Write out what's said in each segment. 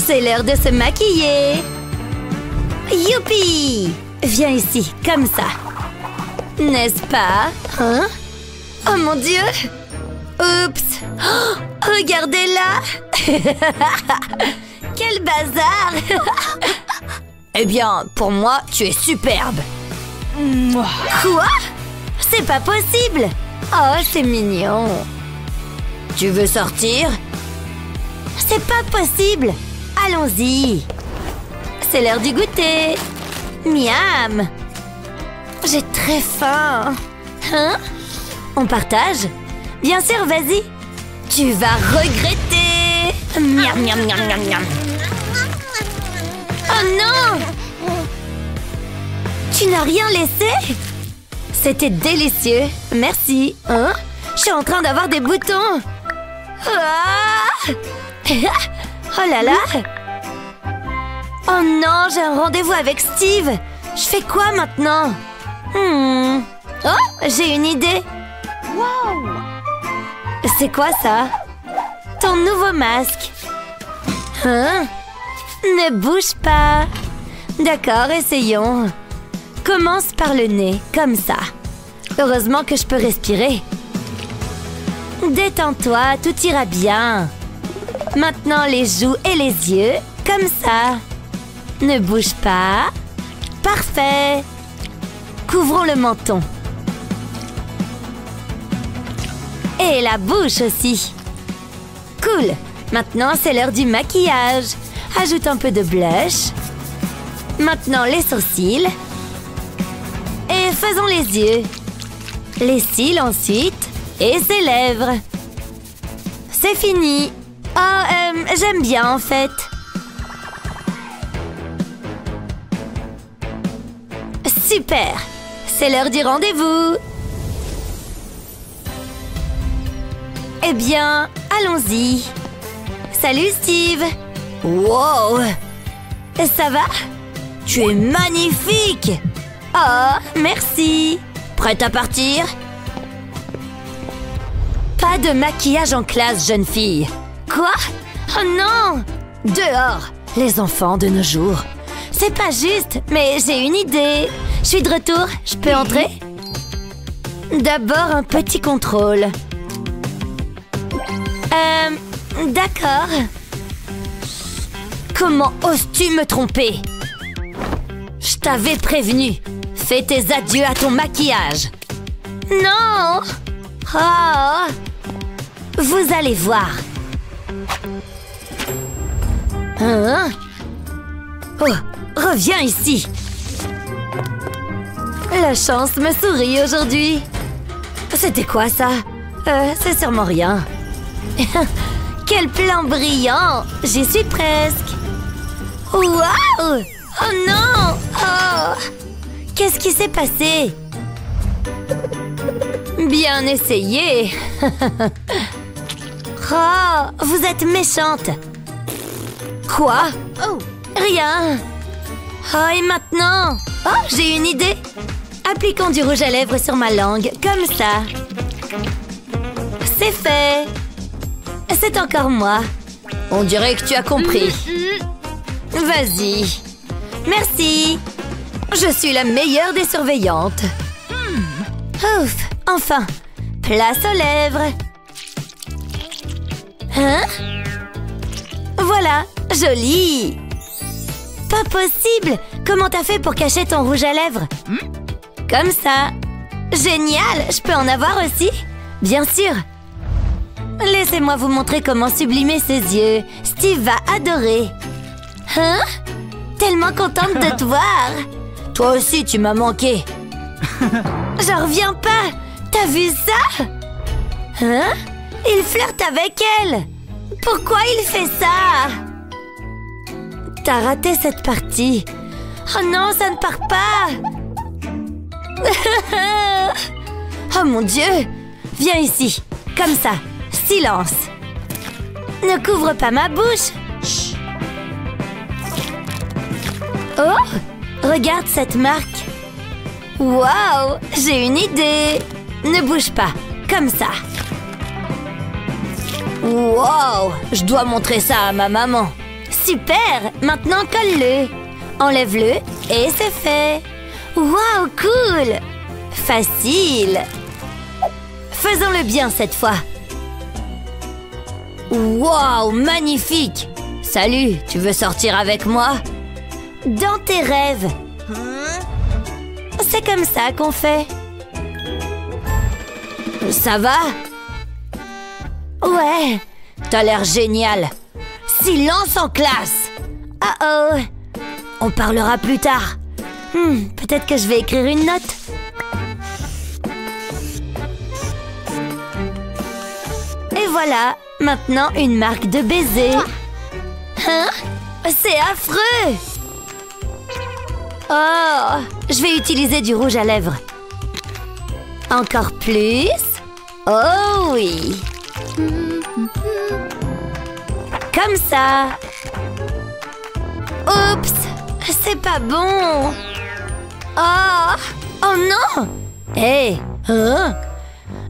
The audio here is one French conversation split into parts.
C'est l'heure de se maquiller. Youpi! Viens ici, comme ça. N'est-ce pas? Hein? Oh mon Dieu! Oups! Oh, regardez-la! Quel bazar! Eh bien, pour moi, tu es superbe. Quoi? C'est pas possible! Oh, c'est mignon. Tu veux sortir? C'est pas possible! Allons-y! C'est l'heure du goûter! Miam! J'ai très faim! Hein? On partage? Bien sûr, vas-y! Tu vas regretter! Miam, miam, miam, miam, miam! Oh non! Tu n'as rien laissé? C'était délicieux! Merci! Hein? Je suis en train d'avoir des boutons! Ah! Oh là là! Oh non, j'ai un rendez-vous avec Steve! Je fais quoi maintenant? Oh, j'ai une idée! Wow! C'est quoi ça? Ton nouveau masque! Hein? Ne bouge pas! D'accord, essayons! Commence par le nez, comme ça. Heureusement que je peux respirer. Détends-toi, tout ira bien. Maintenant les joues et les yeux, comme ça. Ne bouge pas. Parfait. Couvrons le menton. Et la bouche aussi. Cool. Maintenant, c'est l'heure du maquillage. Ajoute un peu de blush. Maintenant, les sourcils. Et faisons les yeux. Les cils ensuite. Et ses lèvres. C'est fini. Oh, j'aime bien en fait. Super. C'est l'heure du rendez-vous. Eh bien, allons-y. Salut Steve. Wow. Ça va? Tu es magnifique. Oh, merci. Prête à partir? Pas de maquillage en classe, jeune fille. Quoi? Oh non! Dehors, les enfants de nos jours. C'est pas juste, mais j'ai une idée. Je suis de retour, je peux entrer? D'abord un petit contrôle. D'accord. Comment oses-tu me tromper? Je t'avais prévenu. Fais tes adieux à ton maquillage. Non! Oh! Vous allez voir. Hein? Oh, reviens ici. La chance me sourit aujourd'hui. C'était quoi ça? C'est sûrement rien. Quel plan brillant! J'y suis presque. Waouh! Oh non! Oh! Qu'est-ce qui s'est passé? Bien essayé. Oh, vous êtes méchante. Quoi? Oh, rien. Oh, et maintenant? Oh, j'ai une idée. Appliquons du rouge à lèvres sur ma langue, comme ça. C'est fait. C'est encore moi. On dirait que tu as compris. Vas-y. Merci. Je suis la meilleure des surveillantes. Ouf, enfin. Place aux lèvres. Hein? Voilà, joli. Pas possible. Comment t'as fait pour cacher ton rouge à lèvres? Comme ça. Génial, je peux en avoir aussi? Bien sûr. Laissez-moi vous montrer comment sublimer ses yeux. Steve va adorer. Hein? Tellement contente de te voir. Toi aussi, tu m'as manqué. J'en reviens pas. T'as vu ça? Hein? Il flirte avec elle. Pourquoi il fait ça? T'as raté cette partie. Oh non, ça ne part pas. Oh mon Dieu. Viens ici. Comme ça. Silence. Ne couvre pas ma bouche. Chut. Oh, regarde cette marque. Waouh, j'ai une idée. Ne bouge pas. Comme ça. Wow, je dois montrer ça à ma maman. Super! Maintenant, colle-le. Enlève-le et c'est fait. Waouh, cool! Facile. Faisons-le bien cette fois. Waouh, magnifique! Salut, tu veux sortir avec moi? Dans tes rêves. C'est comme ça qu'on fait. Ça va? Ouais, t'as l'air génial. Silence en classe. Oh, on parlera plus tard. Peut-être que je vais écrire une note. Et voilà, maintenant une marque de baiser. Hein? C'est affreux! Oh, je vais utiliser du rouge à lèvres. Encore plus. Oh oui. Comme ça. Oups, c'est pas bon. Oh non. Hé, hein?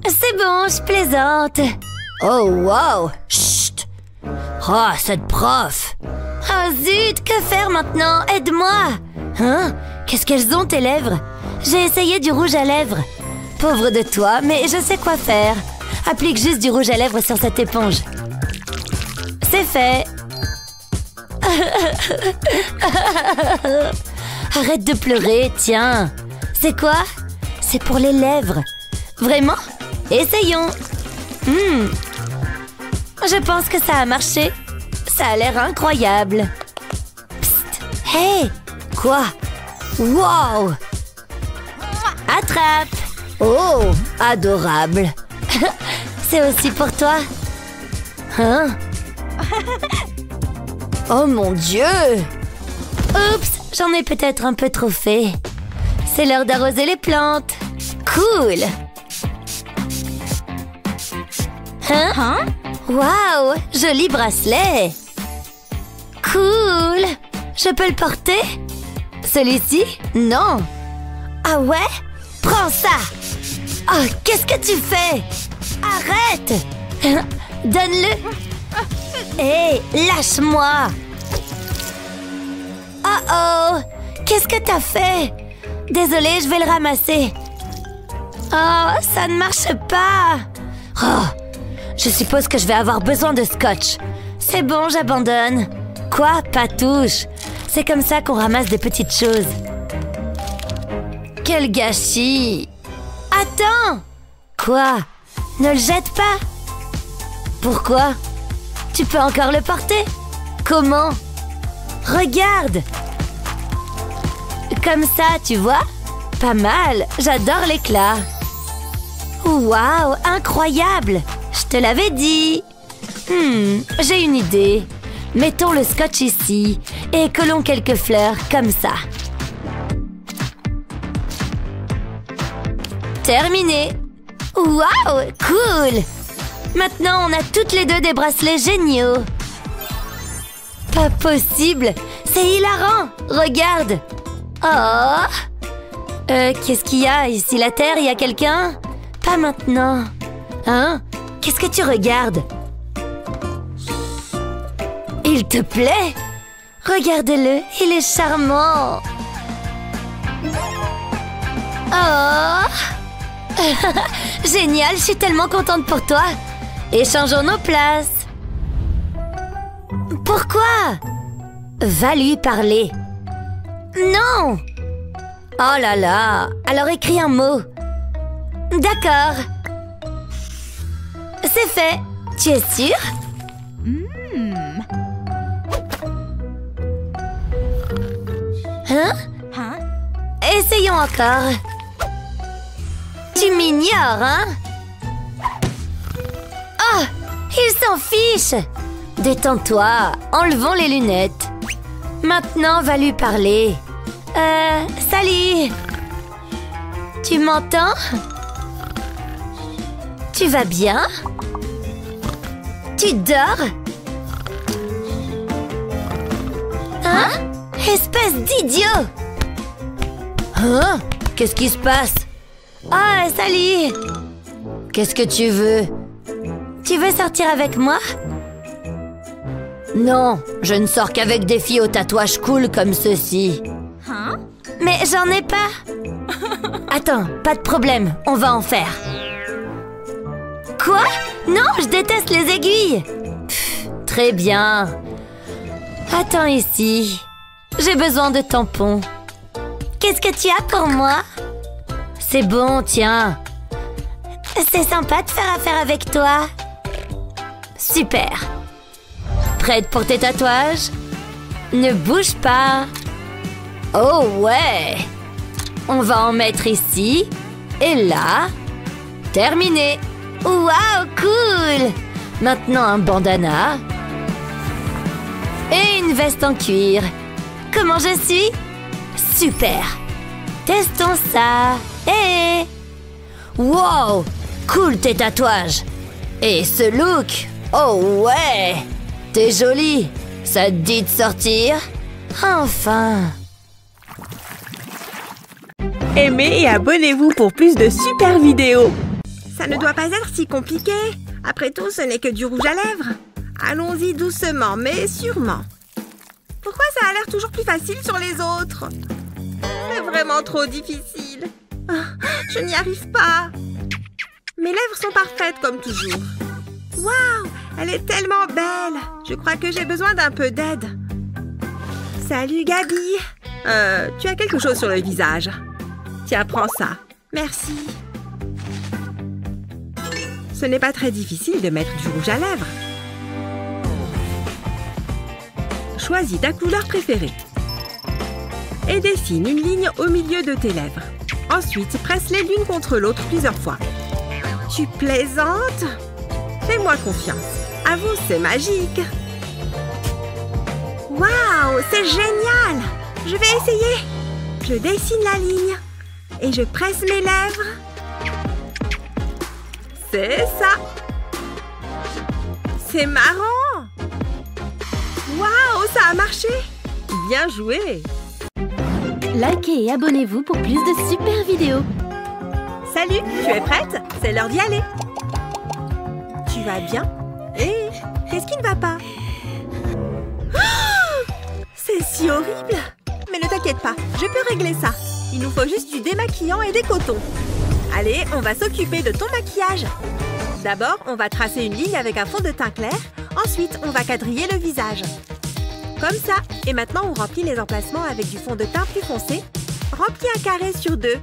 C'est bon, je plaisante. Oh wow. Chut. Oh, cette prof. Oh zut, que faire maintenant? Aide-moi. Hein? Qu'est-ce qu'elles ont, tes lèvres? J'ai essayé du rouge à lèvres. Pauvre de toi, mais je sais quoi faire. Applique juste du rouge à lèvres sur cette éponge. C'est fait. Arrête de pleurer, tiens. C'est quoi? C'est pour les lèvres. Vraiment? Essayons. Je pense que ça a marché. Ça a l'air incroyable. Psst. Hey! Quoi? Wow! Attrape! Oh! Adorable! C'est aussi pour toi? Hein? Oh mon Dieu! Oups! J'en ai peut-être un peu trop fait. C'est l'heure d'arroser les plantes. Cool! Hein? Waouh! Joli bracelet! Cool! Je peux le porter? Celui-ci? Non! Ah ouais? Prends ça! Oh, qu'est-ce que tu fais? Arrête! Donne-le! Hé, lâche-moi! Oh! Qu'est-ce que t'as fait? Désolée, je vais le ramasser. Oh, ça ne marche pas! Oh, je suppose que je vais avoir besoin de scotch. C'est bon, j'abandonne. Quoi? Pas touche. C'est comme ça qu'on ramasse des petites choses. Quel gâchis! Attends! Quoi? Ne le jette pas! Pourquoi? Tu peux encore le porter? Comment? Regarde! Comme ça, tu vois? Pas mal, j'adore l'éclat. Waouh, incroyable! Je te l'avais dit! J'ai une idée. Mettons le scotch ici et collons quelques fleurs comme ça. Terminé! Waouh, cool! Maintenant, on a toutes les deux des bracelets géniaux. Pas possible! C'est hilarant! Regarde! Oh! Qu'est-ce qu'il y a? Ici la terre, il y a quelqu'un? Pas maintenant. Hein? Qu'est-ce que tu regardes? Il te plaît? Regarde-le, il est charmant. Oh! Génial, je suis tellement contente pour toi. Échangeons nos places. Pourquoi? Va lui parler. Non! Oh là là! Alors écris un mot. D'accord. C'est fait. Tu es sûre? Hein? Essayons encore. Tu m'ignores, hein? Oh! Il s'en fiche! Détends-toi, enlevons les lunettes. Maintenant, va lui parler. Salut! Tu m'entends? Tu vas bien? Tu dors? Hein? Espèce d'idiot! Hein? Qu'est-ce qui se passe? Ah, salut! Qu'est-ce que tu veux? Tu veux sortir avec moi? Non, Je ne sors qu'avec des filles aux tatouages cool comme ceci. Hein? Mais j'en ai pas. Attends, pas de problème, on va en faire. Quoi? Non, je déteste les aiguilles. Pff, très bien. Attends ici. J'ai besoin de tampons. Qu'est-ce que tu as pour moi? C'est bon, tiens. C'est sympa de faire affaire avec toi. Super. Prête pour tes tatouages? Ne bouge pas. Oh ouais. On va en mettre ici et là. Terminé. Waouh, cool. Maintenant un bandana. Et une veste en cuir. Comment je suis? Super. Testons ça. Hé! Wow! Cool tes tatouages. Et ce look. Oh ouais! T'es jolie. Ça te dit de sortir? Enfin. Aimez et abonnez-vous pour plus de super vidéos. Ça ne doit pas être si compliqué. Après tout, ce n'est que du rouge à lèvres. Allons-y doucement, mais sûrement. Pourquoi ça a l'air toujours plus facile sur les autres? C'est vraiment trop difficile. Je n'y arrive pas. Mes lèvres sont parfaites comme toujours. Waouh, elle est tellement belle. Je crois que j'ai besoin d'un peu d'aide. Salut Gabi. Tu as quelque chose sur le visage. Tiens, prends ça. Merci. Ce n'est pas très difficile de mettre du rouge à lèvres. Choisis ta couleur préférée. Et dessine une ligne au milieu de tes lèvres. Ensuite, presse-les l'une contre l'autre plusieurs fois. Tu plaisantes? Fais-moi confiance. Avoue, c'est magique. Waouh, c'est génial! Je vais essayer. Je dessine la ligne. Et je presse mes lèvres. C'est ça. C'est marrant. Waouh, ça a marché. Bien joué. Likez et abonnez-vous pour plus de super vidéos. Salut, tu es prête? C'est l'heure d'y aller. Tu vas bien? Hé, qu'est-ce qui ne va pas? Oh, c'est si horrible. Mais ne t'inquiète pas, je peux régler ça. Il nous faut juste du démaquillant et des cotons. Allez, on va s'occuper de ton maquillage. D'abord, on va tracer une ligne avec un fond de teint clair. Ensuite, on va quadriller le visage. Comme ça. Et maintenant, on remplit les emplacements avec du fond de teint plus foncé. Remplis un carré sur 2.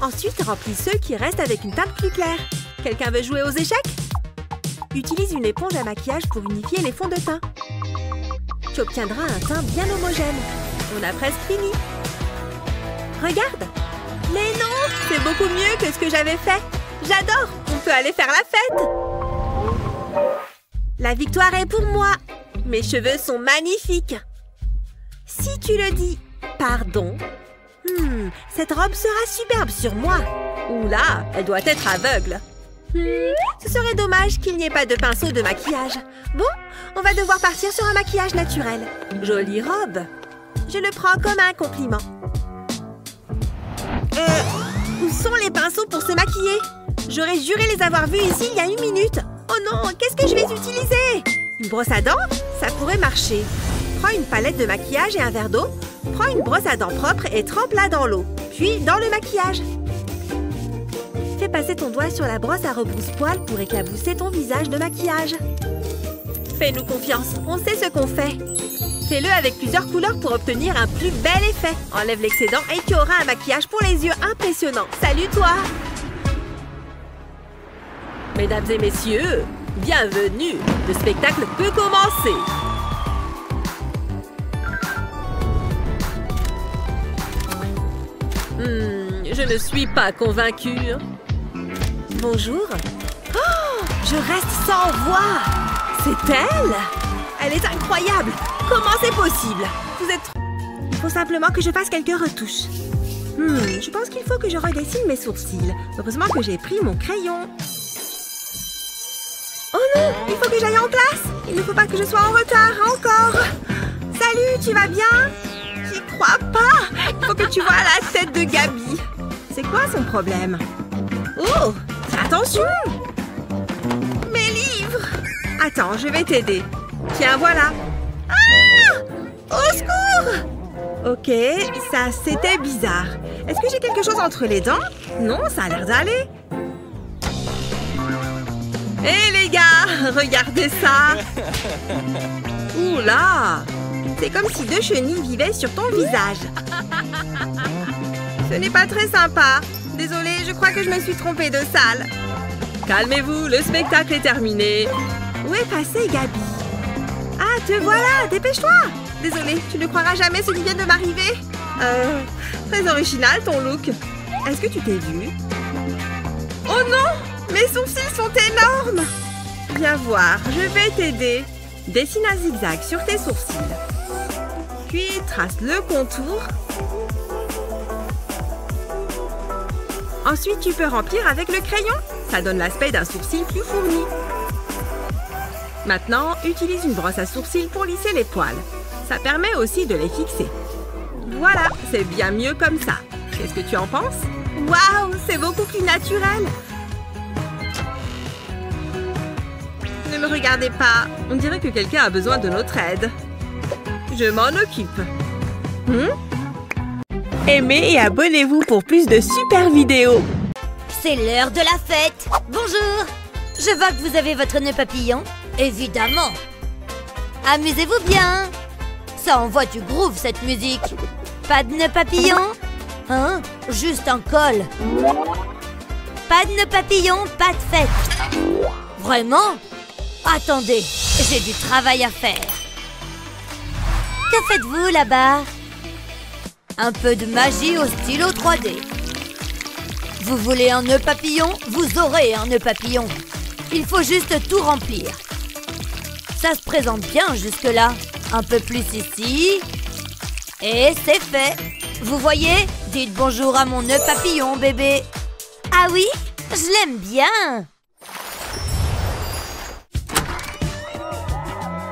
Ensuite, remplis ceux qui restent avec une teinte plus claire. Quelqu'un veut jouer aux échecs? Utilise une éponge à maquillage pour unifier les fonds de teint. Tu obtiendras un teint bien homogène. On a presque fini. Regarde! Mais non! C'est beaucoup mieux que ce que j'avais fait. J'adore! On peut aller faire la fête! La victoire est pour moi. Mes cheveux sont magnifiques. Si tu le dis. Pardon. Cette robe sera superbe sur moi. Oula, elle doit être aveugle. Ce serait dommage qu'il n'y ait pas de pinceau de maquillage. Bon, on va devoir partir sur un maquillage naturel. Jolie robe. Je le prends comme un compliment. Où sont les pinceaux pour se maquiller? J'aurais juré les avoir vus ici il y a 1 minute. Oh non, qu'est-ce que je vais utiliser? Une brosse à dents? Ça pourrait marcher. Prends une palette de maquillage et un verre d'eau. Prends une brosse à dents propre et trempe-la dans l'eau. Puis dans le maquillage. Fais passer ton doigt sur la brosse à rebrousse-poils pour éclabousser ton visage de maquillage. Fais-nous confiance, on sait ce qu'on fait. Fais-le avec plusieurs couleurs pour obtenir un plus bel effet. Enlève l'excédent et tu auras un maquillage pour les yeux impressionnant. Salut toi! Mesdames et messieurs, bienvenue! Le spectacle peut commencer! Je ne suis pas convaincue. Bonjour. Oh, je reste sans voix. C'est elle? Elle est incroyable. Comment c'est possible? Vous êtes... Il faut simplement que je fasse quelques retouches. Je pense qu'il faut que je redessine mes sourcils. Heureusement que j'ai pris mon crayon. Oh non, il faut que j'aille en classe. Il ne faut pas que je sois en retard encore. Salut, tu vas bien? J'y crois pas. Il faut que tu vois la tête de Gabi. C'est quoi son problème? Oh, attention! Mes livres! Attends, je vais t'aider. Tiens, voilà. Ah! Au secours! Ok, ça c'était bizarre. Est-ce que j'ai quelque chose entre les dents? Non, ça a l'air d'aller. Hé les gars, regardez ça! Ouh là! C'est comme si deux chenilles vivaient sur ton visage. Ce n'est pas très sympa. Désolée, je crois que je me suis trompée de salle. Calmez-vous, le spectacle est terminé. Où est passée Gabi? Ah, te voilà, dépêche-toi! Désolée, tu ne croiras jamais ce qui vient de m'arriver. Très original ton look. Est-ce que tu t'es vue? Oh non! Mes sourcils sont énormes! Viens voir, je vais t'aider. Dessine un zigzag sur tes sourcils. Puis trace le contour. Ensuite, tu peux remplir avec le crayon. Ça donne l'aspect d'un sourcil plus fourni. Maintenant, utilise une brosse à sourcils pour lisser les poils. Ça permet aussi de les fixer. Voilà, c'est bien mieux comme ça. Qu'est-ce que tu en penses? Waouh, c'est beaucoup plus naturel. Ne me regardez pas. On dirait que quelqu'un a besoin de notre aide. Je m'en occupe. Aimez et abonnez-vous pour plus de super vidéos. C'est l'heure de la fête. Bonjour. Je vois que vous avez votre nœud papillon. Évidemment. Amusez-vous bien. Ça envoie du groove, cette musique. Pas de nœud papillon? Hein? Juste un col. Pas de nœud papillon, pas de fête. Vraiment? Attendez, j'ai du travail à faire. Que faites-vous là-bas? Un peu de magie au stylo 3D. Vous voulez un nœud papillon? Vous aurez un nœud papillon. Il faut juste tout remplir. Ça se présente bien jusque-là. Un peu plus ici. Et c'est fait. Vous voyez? Dites bonjour à mon nœud papillon, bébé. Ah oui? Je l'aime bien.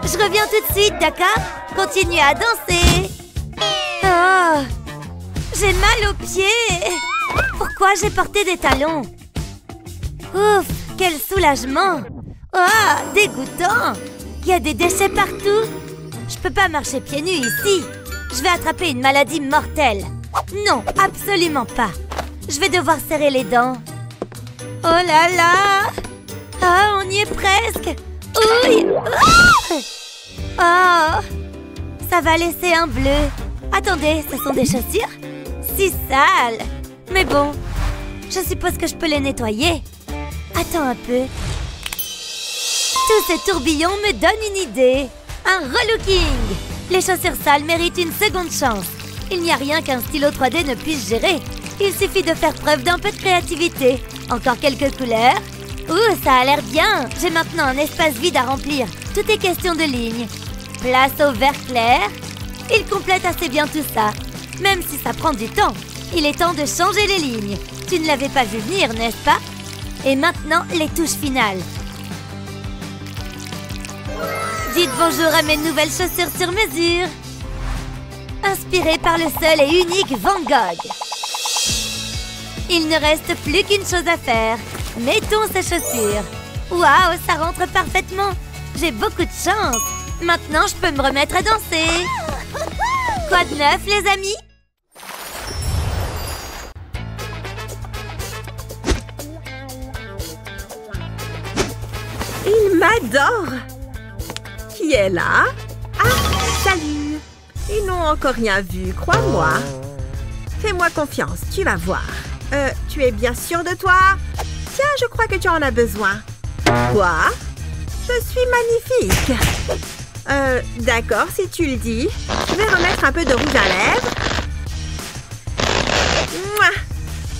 Je reviens tout de suite, d'accord? Continuez à danser. Oh, j'ai mal aux pieds. Pourquoi j'ai porté des talons? Ouf, quel soulagement. Oh, dégoûtant. Il y a des déchets partout. Je peux pas marcher pieds nus ici. Je vais attraper une maladie mortelle. Non, absolument pas. Je vais devoir serrer les dents. Oh là là. Ah, on y est presque. Oui. Oh, ça va laisser un bleu. Attendez, ce sont des chaussures? Si sales. Mais bon, je suppose que je peux les nettoyer. Attends un peu. Tous ces tourbillons me donnent une idée. Un relooking. Les chaussures sales méritent une seconde chance. Il n'y a rien qu'un stylo 3D ne puisse gérer. Il suffit de faire preuve d'un peu de créativité. Encore quelques couleurs. Ouh, ça a l'air bien. J'ai maintenant un espace vide à remplir. Tout est question de lignes. Place au vert clair. Il complète assez bien tout ça. Même si ça prend du temps. Il est temps de changer les lignes. Tu ne l'avais pas vu venir, n'est-ce pas? Et maintenant, les touches finales. Dites bonjour à mes nouvelles chaussures sur mesure. Inspirées par le seul et unique Van Gogh. Il ne reste plus qu'une chose à faire. Mettons ces chaussures. Waouh, ça rentre parfaitement. J'ai beaucoup de chance. Maintenant, je peux me remettre à danser. Quoi de neuf, les amis? Il m'adore. Qui est là? Ah, salut. Ils n'ont encore rien vu, crois-moi. Fais-moi confiance, tu vas voir. Tu es bien sûre de toi? Tiens, je crois que tu en as besoin. Quoi? Je suis magnifique. D'accord, si tu le dis. Je vais remettre un peu de rouge à lèvres. Mouah,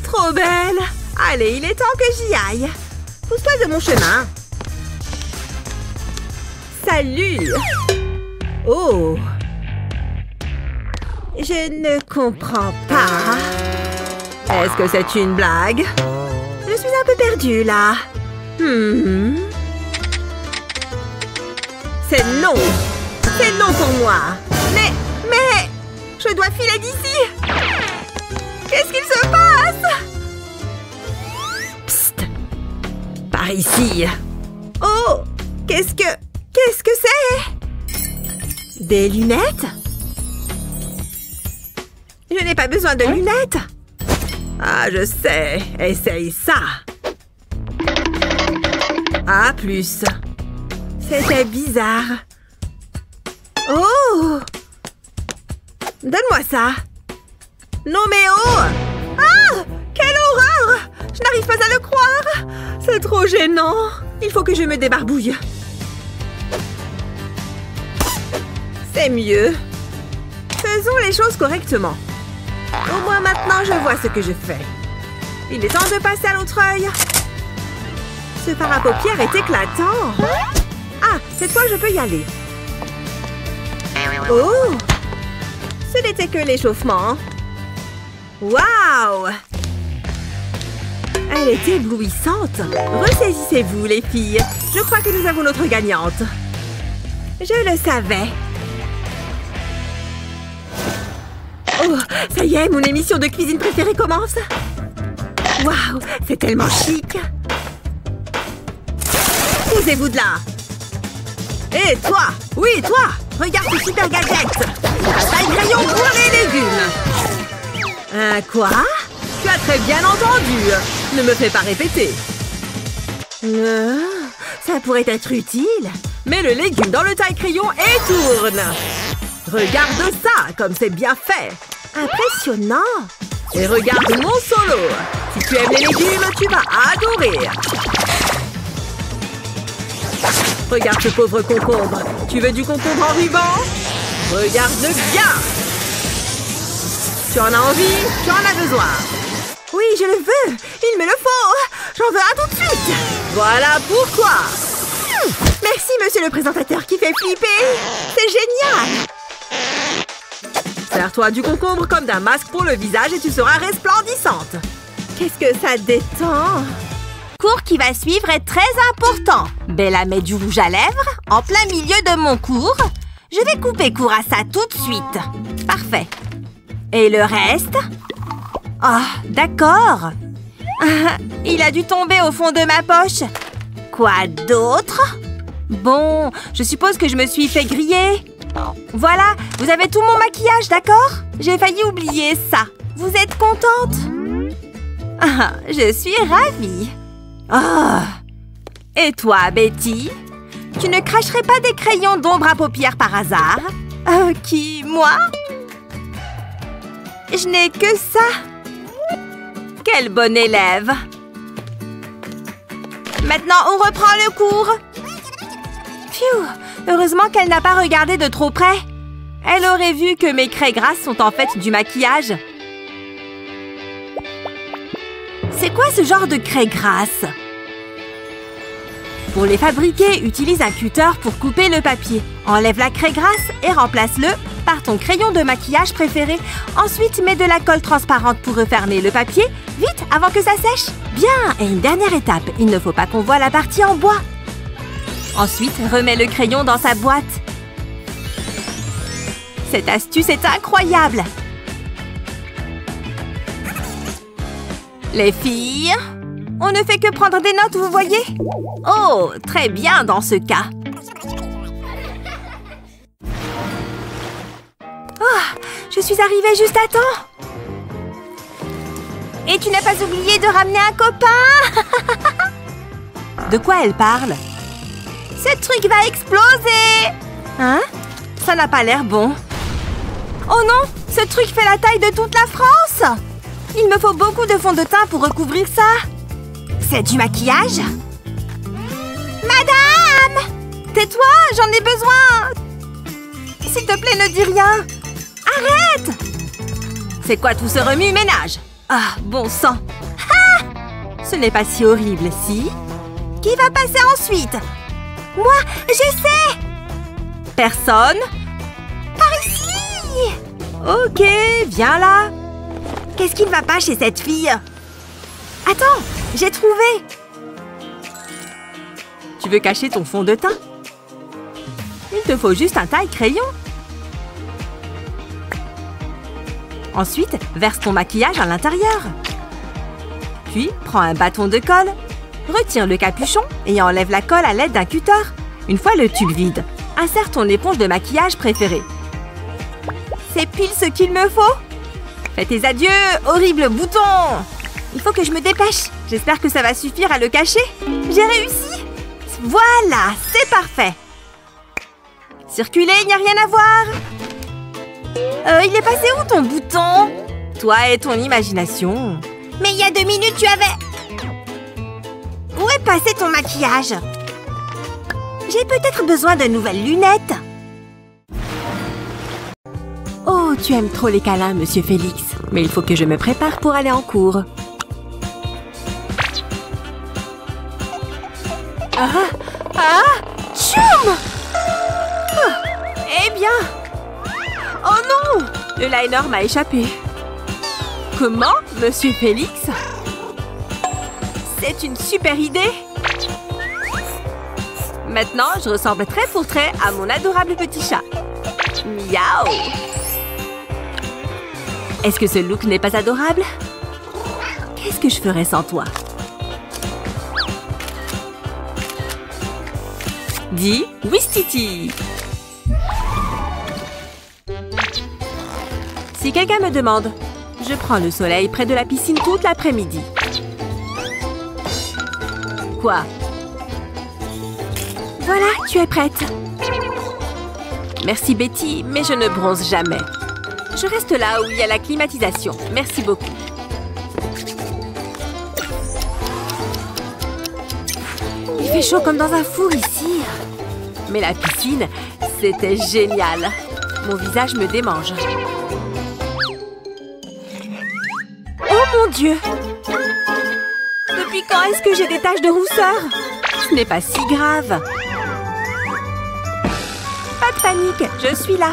trop belle. Allez, il est temps que j'y aille. Pousse-toi de mon chemin. Salut. Oh. Je ne comprends pas. Est-ce que c'est une blague? Je suis un peu perdue, là. C'est non. C'est non pour moi. Mais... Je dois filer d'ici. Qu'est-ce qu'il se passe? Psst. Par ici. Oh. Qu'est-ce que... Qu'est-ce que c'est? Des lunettes? Je n'ai pas besoin de lunettes. Ah, je sais. Essaye ça. Ah, plus. C'était bizarre. Oh! Donne-moi ça. Non mais oh! Ah! Quelle horreur! Je n'arrive pas à le croire. C'est trop gênant. Il faut que je me débarbouille. C'est mieux. Faisons les choses correctement. Au moins maintenant, je vois ce que je fais. Il est temps de passer à l'autre œil. Ce fard à paupières est éclatant. Ah, cette fois, je peux y aller. Oh! Ce n'était que l'échauffement. Waouh! Elle est éblouissante. Ressaisissez-vous, les filles. Je crois que nous avons notre gagnante. Je le savais. Oh, ça y est, mon émission de cuisine préférée commence. Waouh, c'est tellement chic. Posez-vous de là. Et toi, oui, toi, regarde ce super gadget. C'est un taille-crayon pour les légumes. Quoi? Tu as très bien entendu. Ne me fais pas répéter. Ça pourrait être utile. Mets le légume dans le taille-crayon et tourne. Regarde ça, comme c'est bien fait. Impressionnant. Et regarde mon solo. Si tu aimes les légumes, tu vas adorer. Regarde ce pauvre concombre. Tu veux du concombre en ruban? Regarde-le bien. Tu en as envie? Tu en as besoin? Oui, je le veux. Il me le faut. J'en veux un tout de suite. Voilà pourquoi. Merci, monsieur le présentateur qui fait flipper. C'est génial. Sers-toi du concombre comme d'un masque pour le visage et tu seras resplendissante. Qu'est-ce que ça détend? Cours qui va suivre est très important. Bella met du rouge à lèvres en plein milieu de mon cours. Je vais couper court à ça tout de suite. Parfait. Et le reste? Ah, d'accord. Il a dû tomber au fond de ma poche. Quoi d'autre? Bon, je suppose que je me suis fait griller. Voilà, vous avez tout mon maquillage, d'accord? J'ai failli oublier ça. Vous êtes contente? Ah, je suis ravie. Oh. Et toi, Betty? Tu ne cracherais pas des crayons d'ombre à paupières par hasard? Qui, moi? Je n'ai que ça. Quelle bonne élève. Maintenant, on reprend le cours. Pfiou, heureusement qu'elle n'a pas regardé de trop près. Elle aurait vu que mes craies grasses sont en fait du maquillage. C'est quoi ce genre de craie grasse? Pour les fabriquer, utilise un cutter pour couper le papier. Enlève la craie grasse et remplace-le par ton crayon de maquillage préféré. Ensuite, mets de la colle transparente pour refermer le papier. Vite, avant que ça sèche. Bien, et une dernière étape. Il ne faut pas qu'on voie la partie en bois. Ensuite, remets le crayon dans sa boîte. Cette astuce est incroyable. Les filles, on ne fait que prendre des notes, vous voyez? Oh, très bien dans ce cas. Oh, je suis arrivée juste à temps. Et tu n'as pas oublié de ramener un copain? De quoi elle parle? Ce truc va exploser! Hein? Ça n'a pas l'air bon. Oh non! Ce truc fait la taille de toute la France! Il me faut beaucoup de fond de teint pour recouvrir ça. C'est du maquillage? Madame! Tais-toi, j'en ai besoin! S'il te plaît, ne dis rien! Arrête! C'est quoi tout ce remue-ménage? Ah, bon sang! Ah! Ce n'est pas si horrible, si? Qui va passer ensuite? Moi, je sais! Personne? Par ici! Ok, viens là! Qu'est-ce qui ne va pas chez cette fille? Attends, j'ai trouvé! Tu veux cacher ton fond de teint? Il te faut juste un taille-crayon. Ensuite, verse ton maquillage à l'intérieur. Puis, prends un bâton de colle, retire le capuchon et enlève la colle à l'aide d'un cutter. Une fois le tube vide, insère ton éponge de maquillage préférée. C'est pile ce qu'il me faut. Fais tes adieux, horrible bouton. Il faut que je me dépêche. J'espère que ça va suffire à le cacher. J'ai réussi. Voilà, c'est parfait. Circuler, il n'y a rien à voir. Il est passé où ton bouton? Toi et ton imagination. Mais il y a 2 minutes, tu avais... Où est passé ton maquillage? J'ai peut-être besoin de nouvelles lunettes. Oh, tu aimes trop les câlins, Monsieur Félix. Mais il faut que je me prépare pour aller en cours. Tchoum! Eh bien... Oh non! Le liner m'a échappé. Comment, Monsieur Félix? C'est une super idée! Maintenant, je ressemble trait pour trait à mon adorable petit chat. Miaou! Est-ce que ce look n'est pas adorable? Qu'est-ce que je ferais sans toi? Dis Ouistiti! Si quelqu'un me demande, je prends le soleil près de la piscine toute l'après-midi. Quoi? Voilà, tu es prête. Merci Betty, mais je ne bronze jamais. Je reste là où il y a la climatisation. Merci beaucoup. Il fait chaud comme dans un four ici. Mais la piscine, c'était génial. Mon visage me démange. Oh mon Dieu! Depuis quand est-ce que j'ai des taches de rousseur? Ce n'est pas si grave. Pas de panique, je suis là.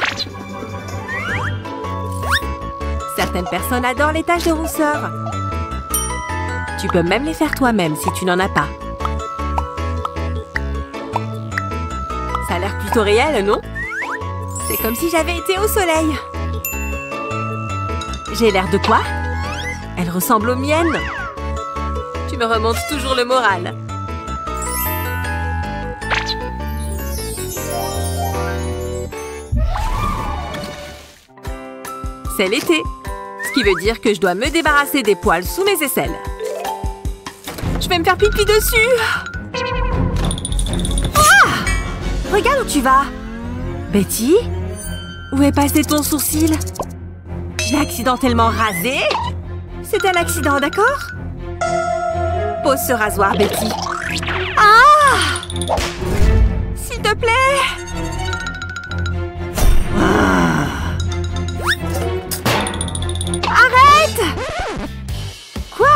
Certaines personnes adorent les taches de rousseur. Tu peux même les faire toi-même si tu n'en as pas. Ça a l'air plutôt réel, non? C'est comme si j'avais été au soleil. J'ai l'air de quoi? Elle ressemble aux miennes. Tu me remontes toujours le moral. C'est l'été. Ce qui veut dire que je dois me débarrasser des poils sous mes aisselles. Je vais me faire pipi dessus. Ah! Regarde où tu vas. Betty? Où est passé ton sourcil? Je l'ai accidentellement rasé? C'est un accident, d'accord? Pose ce rasoir, Betty. Ah! S'il te plaît! Arrête! Quoi?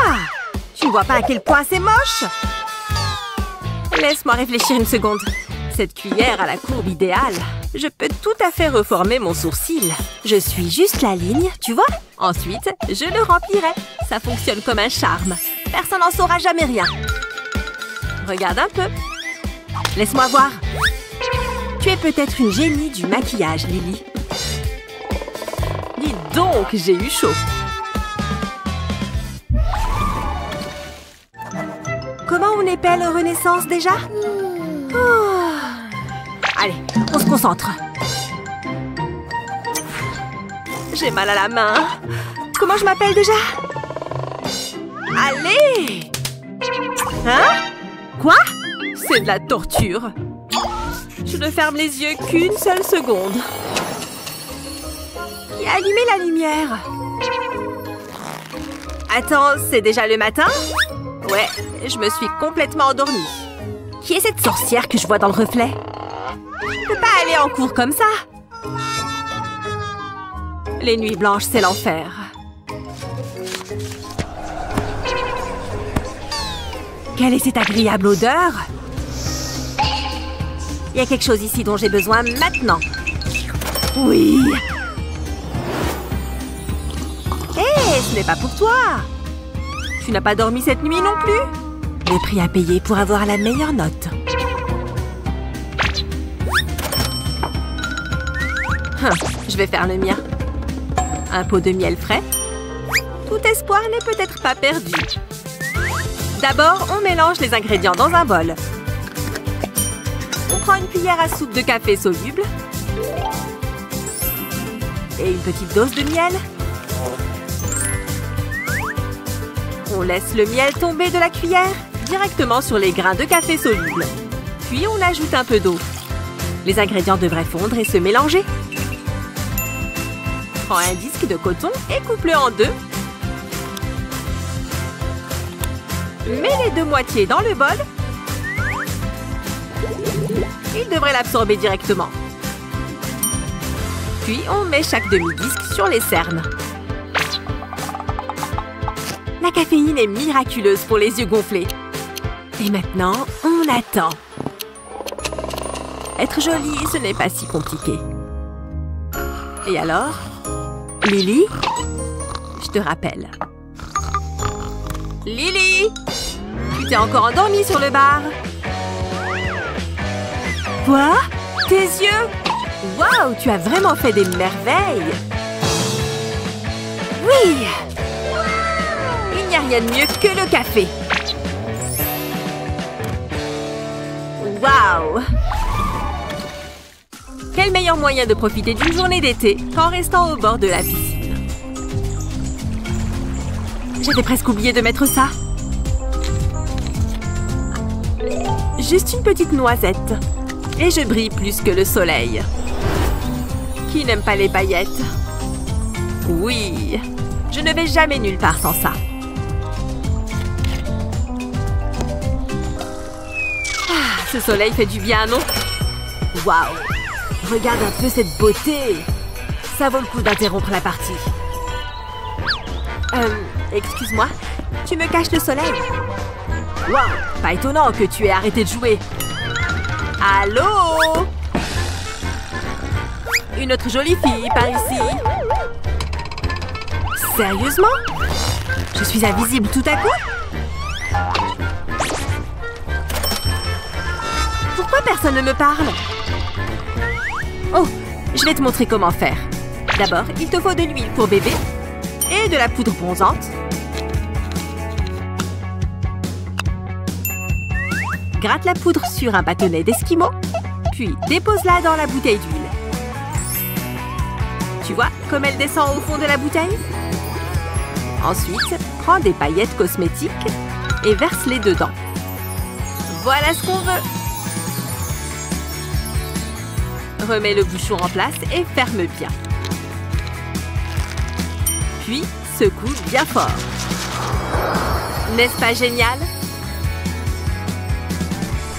Tu ne vois pas à quel point c'est moche? Laisse-moi réfléchir une seconde. Cette cuillère a la courbe idéale. Je peux tout à fait reformer mon sourcil. Je suis juste la ligne, tu vois? Ensuite, je le remplirai. Ça fonctionne comme un charme. Personne n'en saura jamais rien. Regarde un peu. Laisse-moi voir. Tu es peut-être une génie du maquillage, Lily. Dis donc, j'ai eu chaud. Comment on épelle Renaissance déjà? Oh. Allez, on se concentre. J'ai mal à la main. Comment je m'appelle déjà? Allez! Hein? Quoi? C'est de la torture. Je ne ferme les yeux qu'une seule seconde. Qui a allumé la lumière? Attends, c'est déjà le matin? Ouais, je me suis complètement endormie. Qui est cette sorcière que je vois dans le reflet? Je peux pas aller en cours comme ça. Les nuits blanches, c'est l'enfer. Quelle est cette agréable odeur? Il y a quelque chose ici dont j'ai besoin maintenant. Oui. Hé, ce n'est pas pour toi. Tu n'as pas dormi cette nuit non plus? Le prix à payer pour avoir la meilleure note. Je vais faire le mien. Un pot de miel frais. Tout espoir n'est peut-être pas perdu. D'abord, on mélange les ingrédients dans un bol. On prends une cuillère à soupe de café soluble. Et une petite dose de miel. On laisse le miel tomber de la cuillère directement sur les grains de café soluble. Puis on ajoute un peu d'eau. Les ingrédients devraient fondre et se mélanger. Prends un disque de coton et coupe-le en deux. Mets les deux moitiés dans le bol. Il devrait l'absorber directement. Puis on met chaque demi-disque sur les cernes. La caféine est miraculeuse pour les yeux gonflés. Et maintenant, on attend. Être jolie, ce n'est pas si compliqué. Et alors, Lily? Je te rappelle. Lily! Tu t'es encore endormie sur le bar. Quoi? Tes yeux? Waouh, tu as vraiment fait des merveilles! Oui! Il n'y a rien de mieux que le café. Waouh! Quel meilleur moyen de profiter d'une journée d'été qu'en restant au bord de la piscine. J'avais presque oublié de mettre ça. Juste une petite noisette. Et je brille plus que le soleil. Qui n'aime pas les paillettes? Oui, je ne vais jamais nulle part sans ça. Ah, ce soleil fait du bien, non? Waouh! Regarde un peu cette beauté! Ça vaut le coup d'interrompre la partie. Excuse-moi, tu me caches le soleil? Waouh! Pas étonnant que tu aies arrêté de jouer. Allô? Une autre jolie fille par ici. Sérieusement? Je suis invisible tout à coup? Pourquoi personne ne me parle? Oh, je vais te montrer comment faire. D'abord, il te faut de l'huile pour bébé et de la poudre bronzante. Gratte la poudre sur un bâtonnet d'esquimau, puis dépose-la dans la bouteille d'huile. Tu vois comme elle descend au fond de la bouteille? Ensuite, prends des paillettes cosmétiques et verse-les dedans. Voilà ce qu'on veut. Remets le bouchon en place et ferme bien. Puis, secoue bien fort. N'est-ce pas génial?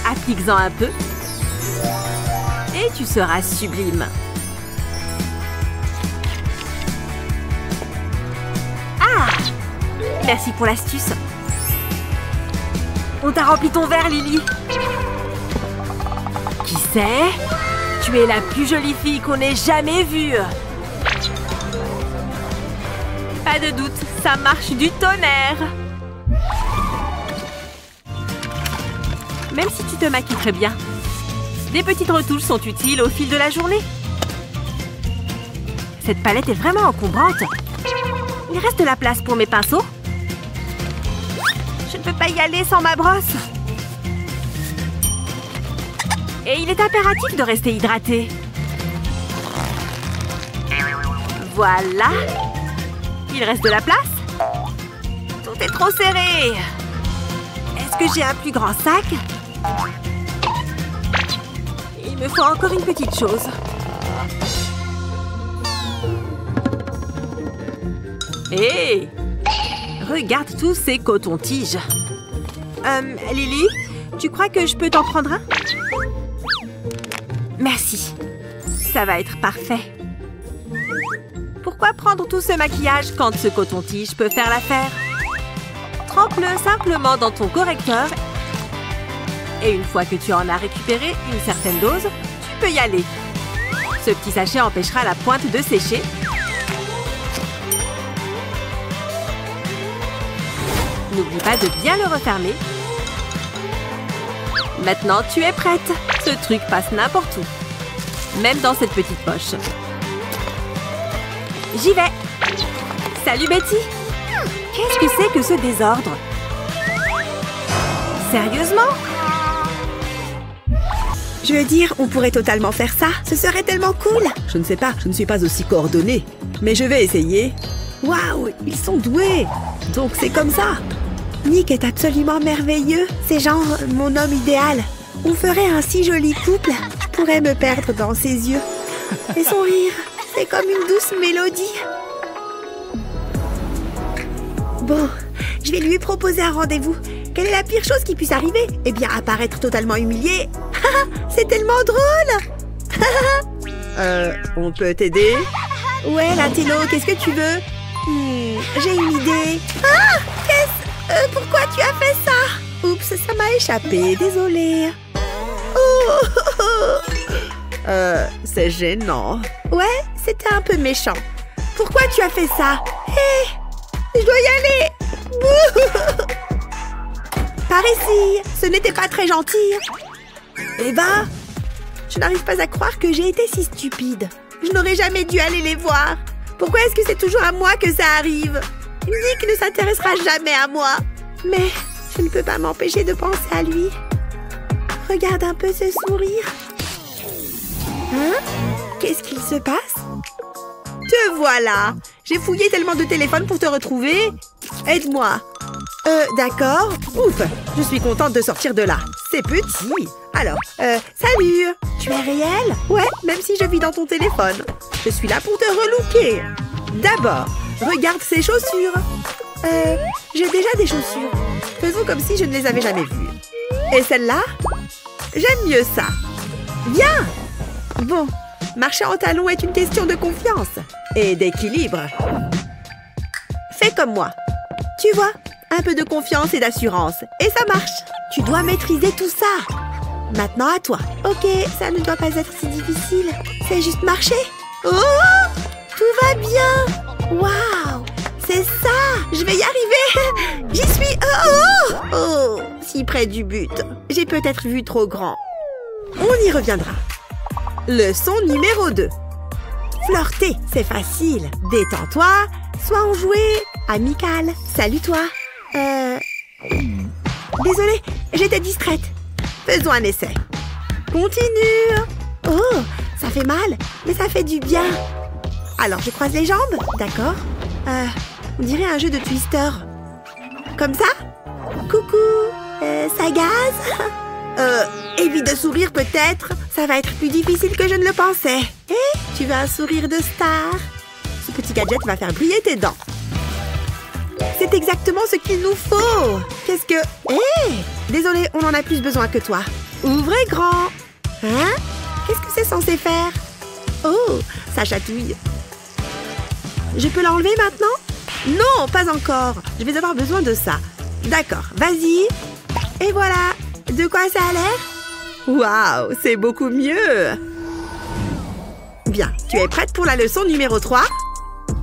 Applique-en un peu. Et tu seras sublime. Ah! Merci pour l'astuce. On t'a rempli ton verre, Lily. Qui sait? Tu es la plus jolie fille qu'on ait jamais vue. Pas de doute, ça marche du tonnerre. Même si tu te maquilles très bien, des petites retouches sont utiles au fil de la journée. Cette palette est vraiment encombrante. Il reste de la place pour mes pinceaux. Je ne peux pas y aller sans ma brosse. Et il est impératif de rester hydraté. Voilà. Il reste de la place. Tout est trop serré. Est-ce que j'ai un plus grand sac? Il me faut encore une petite chose. Hé! Regarde tous ces cotons-tiges. Lily, tu crois que je peux t'en prendre un? Merci. Ça va être parfait. Pourquoi prendre tout ce maquillage quand ce coton-tige peut faire l'affaire? Trempe-le simplement dans ton correcteur. Et une fois que tu en as récupéré une certaine dose, tu peux y aller. Ce petit sachet empêchera la pointe de sécher. N'oublie pas de bien le refermer. Maintenant, tu es prête. Ce truc passe n'importe où. Même dans cette petite poche. J'y vais. Salut Betty. Qu'est-ce que c'est que ce désordre? Sérieusement? Je veux dire, on pourrait totalement faire ça. Ce serait tellement cool. Je ne sais pas, je ne suis pas aussi coordonnée. Mais je vais essayer. Waouh, ils sont doués. Donc c'est comme ça. Nick est absolument merveilleux. C'est genre mon homme idéal. On ferait un si joli couple. Je pourrais me perdre dans ses yeux. Et son rire, c'est comme une douce mélodie. Bon, je vais lui proposer un rendez-vous. Quelle est la pire chose qui puisse arriver? Eh bien, apparaître totalement humilié. C'est tellement drôle. On peut t'aider? Ouais, Latino, qu'est-ce que tu veux? J'ai une idée. Ah, pourquoi tu as fait ça? Oups, ça m'a échappé, désolée. C'est gênant. Ouais, c'était un peu méchant. Pourquoi tu as fait ça? Hé, je dois y aller. Par ici, ce n'était pas très gentil. Eva, je n'arrive pas à croire que j'ai été si stupide. Je n'aurais jamais dû aller les voir. Pourquoi est-ce que c'est toujours à moi que ça arrive? Nick ne s'intéressera jamais à moi. Mais je ne peux pas m'empêcher de penser à lui. Regarde un peu ce sourire. Hein? Qu'est-ce qu'il se passe? Te voilà! J'ai fouillé tellement de téléphones pour te retrouver. Aide-moi. D'accord. Ouf, je suis contente de sortir de là. C'est petit. Alors, salut. Tu es réel? Ouais, même si je vis dans ton téléphone. Je suis là pour te relooker. D'abord, regarde ces chaussures. J'ai déjà des chaussures. Faisons comme si je ne les avais jamais vues. Et celle-là? J'aime mieux ça. Bien. Bon, marcher en talons est une question de confiance et d'équilibre. Fais comme moi. Tu vois, un peu de confiance et d'assurance. Et ça marche. Tu dois maîtriser tout ça. Maintenant à toi. Ok, ça ne doit pas être si difficile. C'est juste marcher. Oh, tout va bien. Waouh, c'est ça. Je vais y arriver. J'y suis. Oh, si près du but. J'ai peut-être vu trop grand. On y reviendra. Leçon numéro 2. Flirter, c'est facile. Détends-toi, sois enjoué, amical. Salut toi. Désolée, j'étais distraite. Faisons un essai. Continue. Oh, ça fait mal, mais ça fait du bien. Alors, je croise les jambes, d'accord? On dirait un jeu de Twister. Comme ça? Coucou, ça gaze? Évite de sourire peut-être. Ça va être plus difficile que je ne le pensais. Hé, tu veux un sourire de star? Ce petit gadget va faire briller tes dents. C'est exactement ce qu'il nous faut. Qu'est-ce que... Hé, désolée, on en a plus besoin que toi. Ouvrez grand. Hein? Qu'est-ce que c'est censé faire? Oh, ça chatouille. Je peux l'enlever maintenant? Non, pas encore. Je vais avoir besoin de ça. D'accord, vas-y. Et voilà. De quoi ça a l'air? Waouh, c'est beaucoup mieux. Bien, tu es prête pour la leçon numéro 3?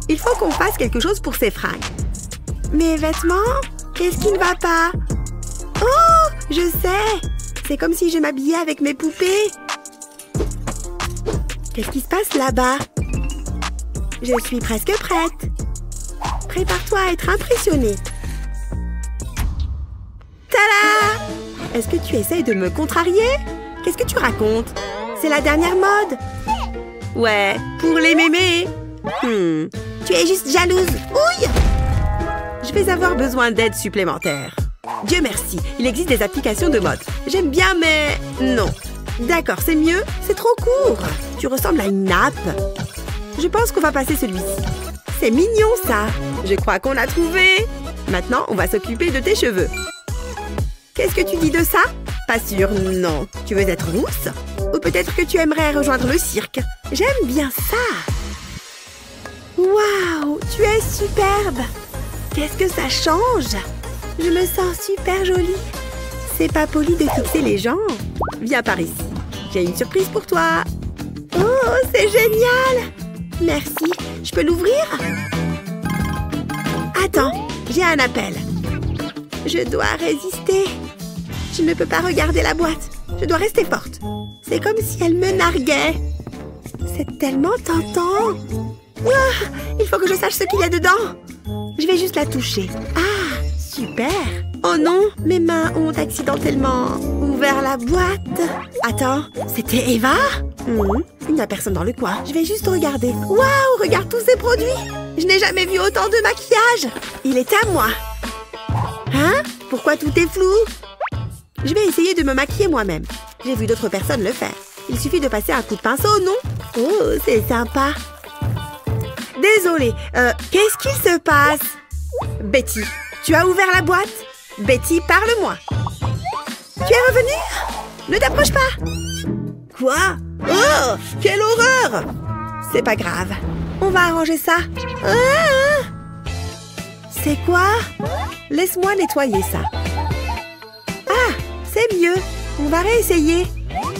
Il faut qu'on fasse quelque chose pour ces fringues. Mes vêtements? Qu'est-ce qui ne va pas? Oh, je sais. C'est comme si je m'habillais avec mes poupées. Qu'est-ce qui se passe là-bas? Je suis presque prête. Prépare-toi à être impressionnée. Tada! Est-ce que tu essayes de me contrarier? Qu'est-ce que tu racontes? C'est la dernière mode. Ouais, pour les mémés. Tu es juste jalouse. Ouille! Je vais avoir besoin d'aide supplémentaire. Dieu merci, il existe des applications de mode. J'aime bien, mais non. D'accord, c'est mieux. C'est trop court. Tu ressembles à une nappe. Je pense qu'on va passer celui-ci. C'est mignon, ça. Je crois qu'on l'a trouvé. Maintenant, on va s'occuper de tes cheveux. Qu'est-ce que tu dis de ça? Pas sûr, non. Tu veux être rousse? Ou peut-être que tu aimerais rejoindre le cirque? J'aime bien ça. Waouh, tu es superbe. Qu'est-ce que ça change? Je me sens super jolie. C'est pas poli de fixer les gens. Viens par ici. J'ai une surprise pour toi. Oh, c'est génial. Merci. Je peux l'ouvrir? Attends, j'ai un appel. Je dois résister. Je ne peux pas regarder la boîte. Je dois rester forte. C'est comme si elle me narguait. C'est tellement tentant. Ah, il faut que je sache ce qu'il y a dedans. Je vais juste la toucher. Ah, super. Oh non, mes mains ont accidentellement ouvert ouvert la boîte. Attends, c'était Eva? Il n'y a personne dans le coin. Je vais juste regarder. Waouh, regarde tous ces produits. Je n'ai jamais vu autant de maquillage. Il est à moi. Hein? Pourquoi tout est flou? Je vais essayer de me maquiller moi-même. J'ai vu d'autres personnes le faire. Il suffit de passer un coup de pinceau, non? Oh, c'est sympa. Désolée, qu'est-ce qu'il se passe? Betty, tu as ouvert la boîte? Betty, parle-moi. Tu es revenue? Ne t'approche pas. Quoi? Oh, quelle horreur! C'est pas grave. On va arranger ça. Ah! C'est quoi? Laisse-moi nettoyer ça. Ah, c'est mieux. On va réessayer.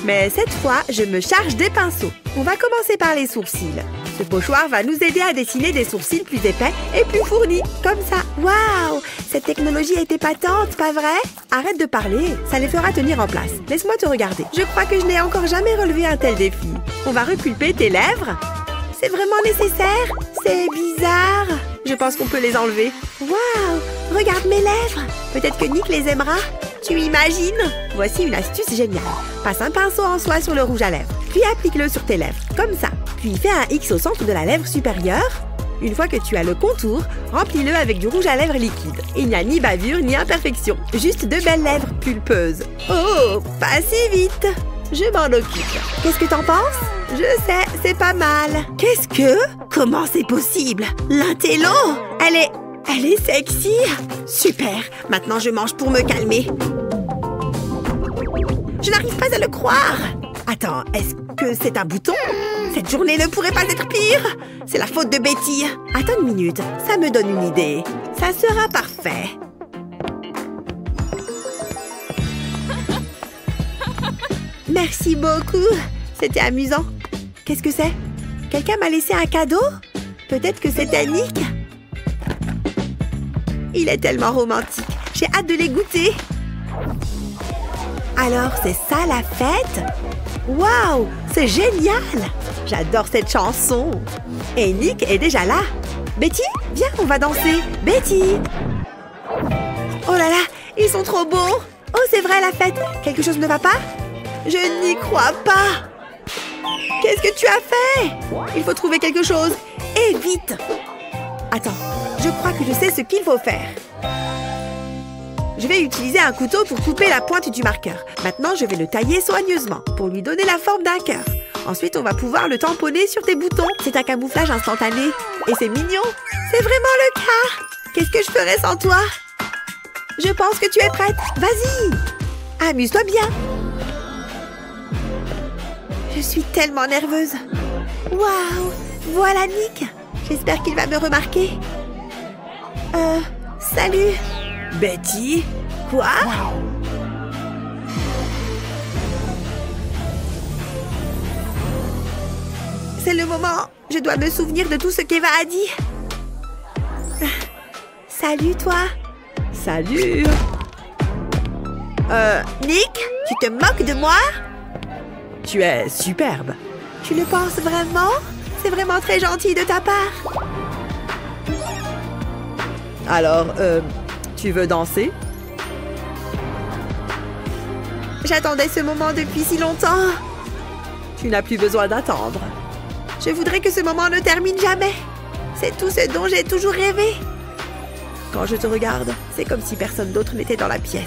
Mais cette fois, je me charge des pinceaux. On va commencer par les sourcils. Ce pochoir va nous aider à dessiner des sourcils plus épais et plus fournis. Comme ça. Waouh! Cette technologie est épatante, pas vrai? Arrête de parler. Ça les fera tenir en place. Laisse-moi te regarder. Je crois que je n'ai encore jamais relevé un tel défi. On va repulper tes lèvres. C'est vraiment nécessaire? C'est bizarre. Je pense qu'on peut les enlever. Waouh! Regarde mes lèvres. Peut-être que Nick les aimera. Tu imagines? Voici une astuce géniale. Passe un pinceau en soie sur le rouge à lèvres, puis applique-le sur tes lèvres, comme ça. Puis fais un X au centre de la lèvre supérieure. Une fois que tu as le contour, remplis-le avec du rouge à lèvres liquide. Il n'y a ni bavure ni imperfection, juste de belles lèvres pulpeuses. Oh, pas si vite. Je m'en occupe. Qu'est-ce que t'en penses? Je sais, c'est pas mal. Qu'est-ce que? Comment c'est possible? L'intello? Elle est sexy. Super. Maintenant, je mange pour me calmer. Je n'arrive pas à le croire. Attends, est-ce que c'est un bouton? Cette journée ne pourrait pas être pire. C'est la faute de Betty. Attends une minute, ça me donne une idée. Ça sera parfait. Merci beaucoup. C'était amusant. Qu'est-ce que c'est? Quelqu'un m'a laissé un cadeau? Peut-être que c'était Nick? Il est tellement romantique. J'ai hâte de les goûter. Alors, c'est ça la fête? Waouh, c'est génial! J'adore cette chanson. Et Nick est déjà là. Betty, viens, on va danser. Betty! Oh là là, ils sont trop beaux. Oh, c'est vrai, la fête. Quelque chose ne va pas? Je n'y crois pas. Qu'est-ce que tu as fait? Il faut trouver quelque chose. Et vite! Attends, je crois que je sais ce qu'il faut faire. Je vais utiliser un couteau pour couper la pointe du marqueur. Maintenant, je vais le tailler soigneusement pour lui donner la forme d'un cœur. Ensuite, on va pouvoir le tamponner sur tes boutons. C'est un camouflage instantané. Et c'est mignon. C'est vraiment le cas. Qu'est-ce que je ferais sans toi? Je pense que tu es prête. Vas-y. Amuse-toi bien. Je suis tellement nerveuse. Waouh. Voilà Nick. J'espère qu'il va me remarquer. Salut. Betty? Quoi? C'est le moment. Je dois me souvenir de tout ce qu'Eva a dit. Salut, toi. Salut. Nick, tu te moques de moi? Tu es superbe. Tu le penses vraiment? C'est vraiment très gentil de ta part. Alors, tu veux danser? J'attendais ce moment depuis si longtemps. Tu n'as plus besoin d'attendre. Je voudrais que ce moment ne termine jamais. C'est tout ce dont j'ai toujours rêvé. Quand je te regarde, c'est comme si personne d'autre n'était dans la pièce.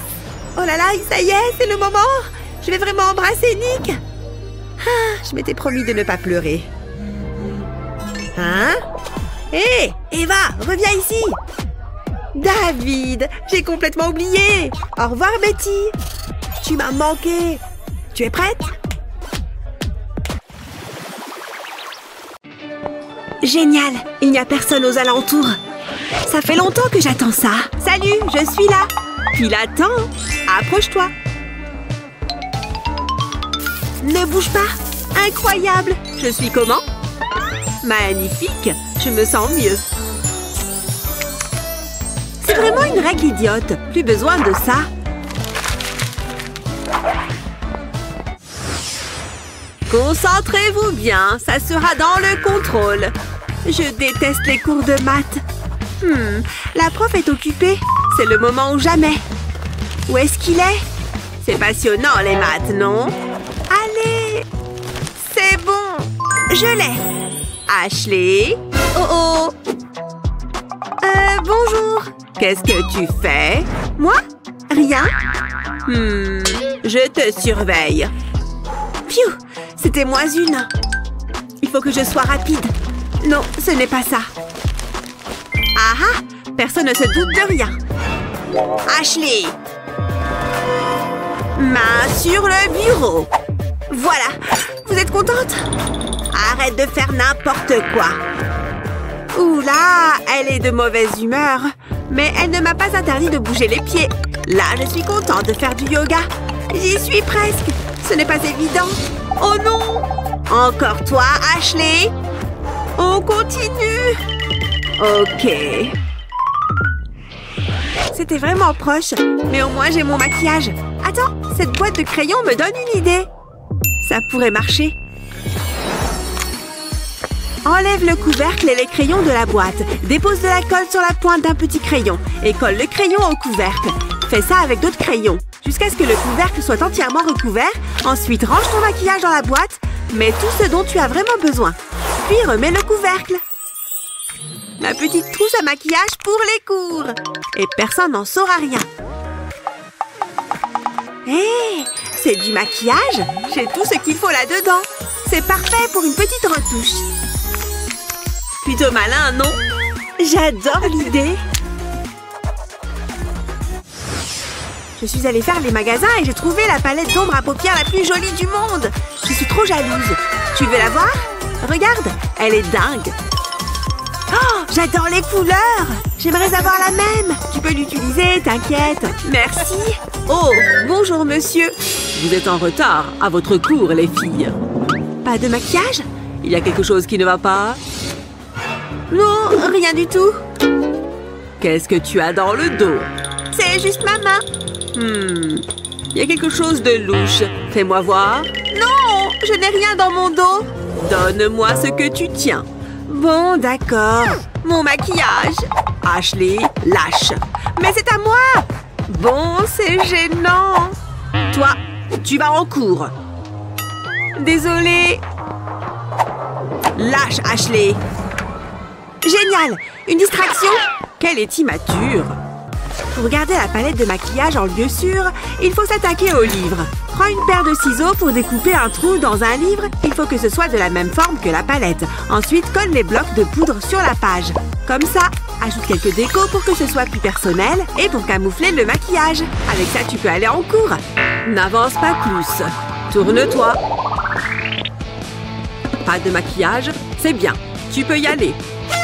Oh là là, ça y est, c'est le moment. Je vais vraiment embrasser Nick. Ah, je m'étais promis de ne pas pleurer. Hein? Hé, Eva, reviens ici. David, j'ai complètement oublié. Au revoir, Betty. Tu m'as manqué. Tu es prête? Génial, il n'y a personne aux alentours. Ça fait longtemps que j'attends ça. Salut, je suis là. Il attend. Approche-toi. Ne bouge pas. Incroyable. Je suis comment? Magnifique. Je me sens mieux. C'est vraiment une règle idiote. Plus besoin de ça. Concentrez-vous bien. Ça sera dans le contrôle. Je déteste les cours de maths. La prof est occupée. C'est le moment ou jamais. Où est-ce qu'il est? C'est passionnant, les maths, non? Allez! C'est bon! Je l'ai! Ashley? Oh oh! Bonjour! Qu'est-ce que tu fais? Moi? Rien? Je te surveille. Pfiou! C'était moins une. Il faut que je sois rapide. Non, ce n'est pas ça. Ah ah! Personne ne se doute de rien. Ashley! Main sur le bureau. Voilà. Vous êtes contente? Arrête de faire n'importe quoi. Oula, elle est de mauvaise humeur. Mais elle ne m'a pas interdit de bouger les pieds. Là, je suis contente de faire du yoga. J'y suis presque. Ce n'est pas évident. Oh non! Encore toi, Ashley? On continue. Ok. C'était vraiment proche, mais au moins j'ai mon maquillage. Attends, cette boîte de crayons me donne une idée. Ça pourrait marcher. Enlève le couvercle et les crayons de la boîte. Dépose de la colle sur la pointe d'un petit crayon et colle le crayon au couvercle. Fais ça avec d'autres crayons, jusqu'à ce que le couvercle soit entièrement recouvert. Ensuite, range ton maquillage dans la boîte. Mets tout ce dont tu as vraiment besoin. Puis remets le couvercle. Ma petite trousse à maquillage pour les cours. Et personne n'en saura rien. Hé, c'est du maquillage. J'ai tout ce qu'il faut là-dedans. C'est parfait pour une petite retouche. Plutôt malin, non? J'adore l'idée. Je suis allée faire les magasins et j'ai trouvé la palette d'ombre à paupières la plus jolie du monde. Je suis trop jalouse. Tu veux la voir? Regarde, elle est dingue. Oh, j'adore les couleurs. J'aimerais avoir la même. Tu peux l'utiliser, t'inquiète. Merci. Oh, bonjour monsieur. Vous êtes en retard à votre cours, les filles. Pas de maquillage? Il y a quelque chose qui ne va pas? Non, rien du tout. Qu'est-ce que tu as dans le dos? C'est juste ma main. Il y a quelque chose de louche. Fais-moi voir. Non, je n'ai rien dans mon dos. Donne-moi ce que tu tiens. Bon, d'accord. Mon maquillage. Ashley, lâche. Mais c'est à moi. Bon, c'est gênant. Toi, tu vas en cours. Désolée. Lâche, Ashley. Génial. Une distraction. Quelle est immature. Pour garder la palette de maquillage en lieu sûr, il faut s'attaquer au livre. Prends une paire de ciseaux pour découper un trou dans un livre. Il faut que ce soit de la même forme que la palette. Ensuite, colle les blocs de poudre sur la page. Comme ça. Ajoute quelques décos pour que ce soit plus personnel et pour camoufler le maquillage. Avec ça, tu peux aller en cours. N'avance pas plus. Tourne-toi. Pas de maquillage, c'est bien. Tu peux y aller.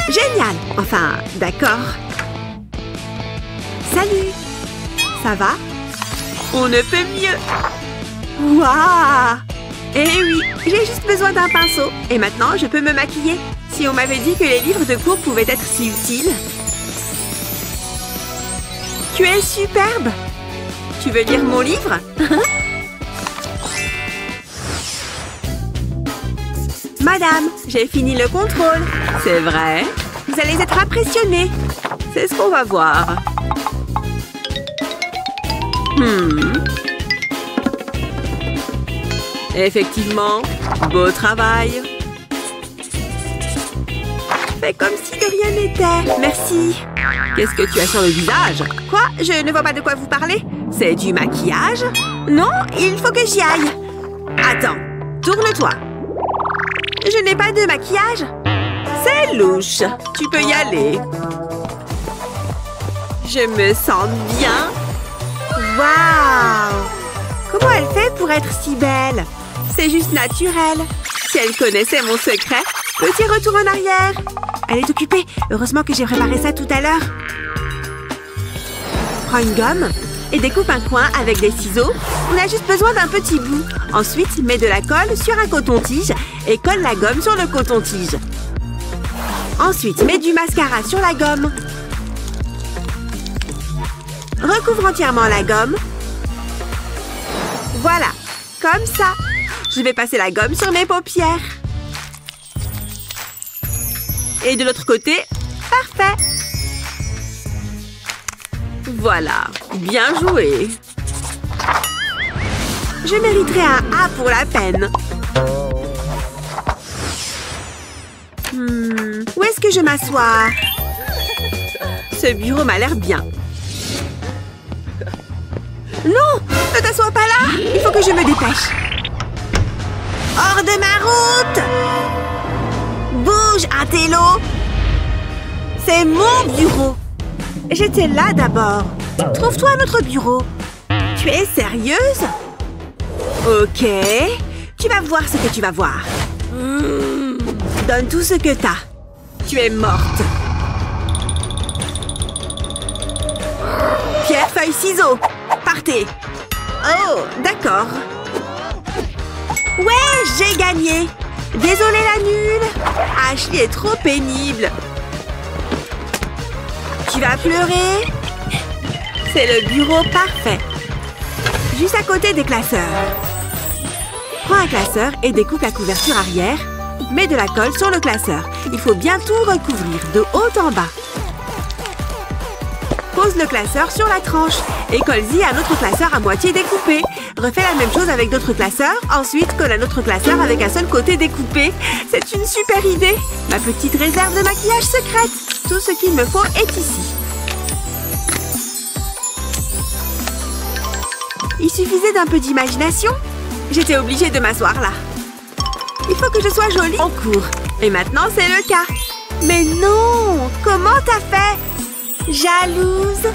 Génial. Enfin, d'accord. Salut. Ça va? On ne peut mieux. Waouh! Eh oui, j'ai juste besoin d'un pinceau. Et maintenant, je peux me maquiller. Si on m'avait dit que les livres de cours pouvaient être si utiles. Tu es superbe. Tu veux lire mon livre? Madame, j'ai fini le contrôle. C'est vrai? Vous allez être impressionnée. C'est ce qu'on va voir. Effectivement, beau travail. Fais comme si de rien n'était. Merci. Qu'est-ce que tu as sur le visage? Quoi? Je ne vois pas de quoi vous parlez. C'est du maquillage? Non, il faut que j'y aille. Attends, tourne-toi. Je n'ai pas de maquillage. C'est louche. Tu peux y aller. Je me sens bien. Waouh! Comment elle fait pour être si belle? C'est juste naturel. Si elle connaissait mon secret. Petit retour en arrière. Elle est occupée. Heureusement que j'ai préparé ça tout à l'heure. Prends une gomme et découpe un coin avec des ciseaux. On a juste besoin d'un petit bout. Ensuite, mets de la colle sur un coton-tige et colle la gomme sur le coton-tige. Ensuite, mets du mascara sur la gomme. Recouvre entièrement la gomme. Voilà, comme ça. Je vais passer la gomme sur mes paupières. Et de l'autre côté, parfait. Voilà, bien joué. Je mériterais un A pour la peine. Où est-ce que je m'assois? Ce bureau m'a l'air bien. Non! Ne t'assois pas là! Il faut que je me dépêche. Hors de ma route! Bouge, intello! C'est mon bureau! J'étais là d'abord. Trouve-toi un autre bureau. Tu es sérieuse? Ok. Tu vas voir ce que tu vas voir. Donne tout ce que t'as. Tu es morte. Pierre, feuille, ciseaux. Partez. Oh, d'accord. Ouais, j'ai gagné. Désolée la nulle. Ashley est trop pénible. Tu vas pleurer? C'est le bureau parfait. Juste à côté des classeurs. Prends un classeur et découpe la couverture arrière. Mets de la colle sur le classeur. Il faut bien tout recouvrir, de haut en bas. Pose le classeur sur la tranche et colle-y un autre classeur à moitié découpé. Refais la même chose avec d'autres classeurs. Ensuite, colle un autre classeur avec un seul côté découpé. C'est une super idée. Ma petite réserve de maquillage secrète. Tout ce qu'il me faut est ici. Il suffisait d'un peu d'imagination. J'étais obligée de m'asseoir là. Il faut que je sois jolie en cours. Et maintenant, c'est le cas. Mais non! Comment t'as fait? Jalouse?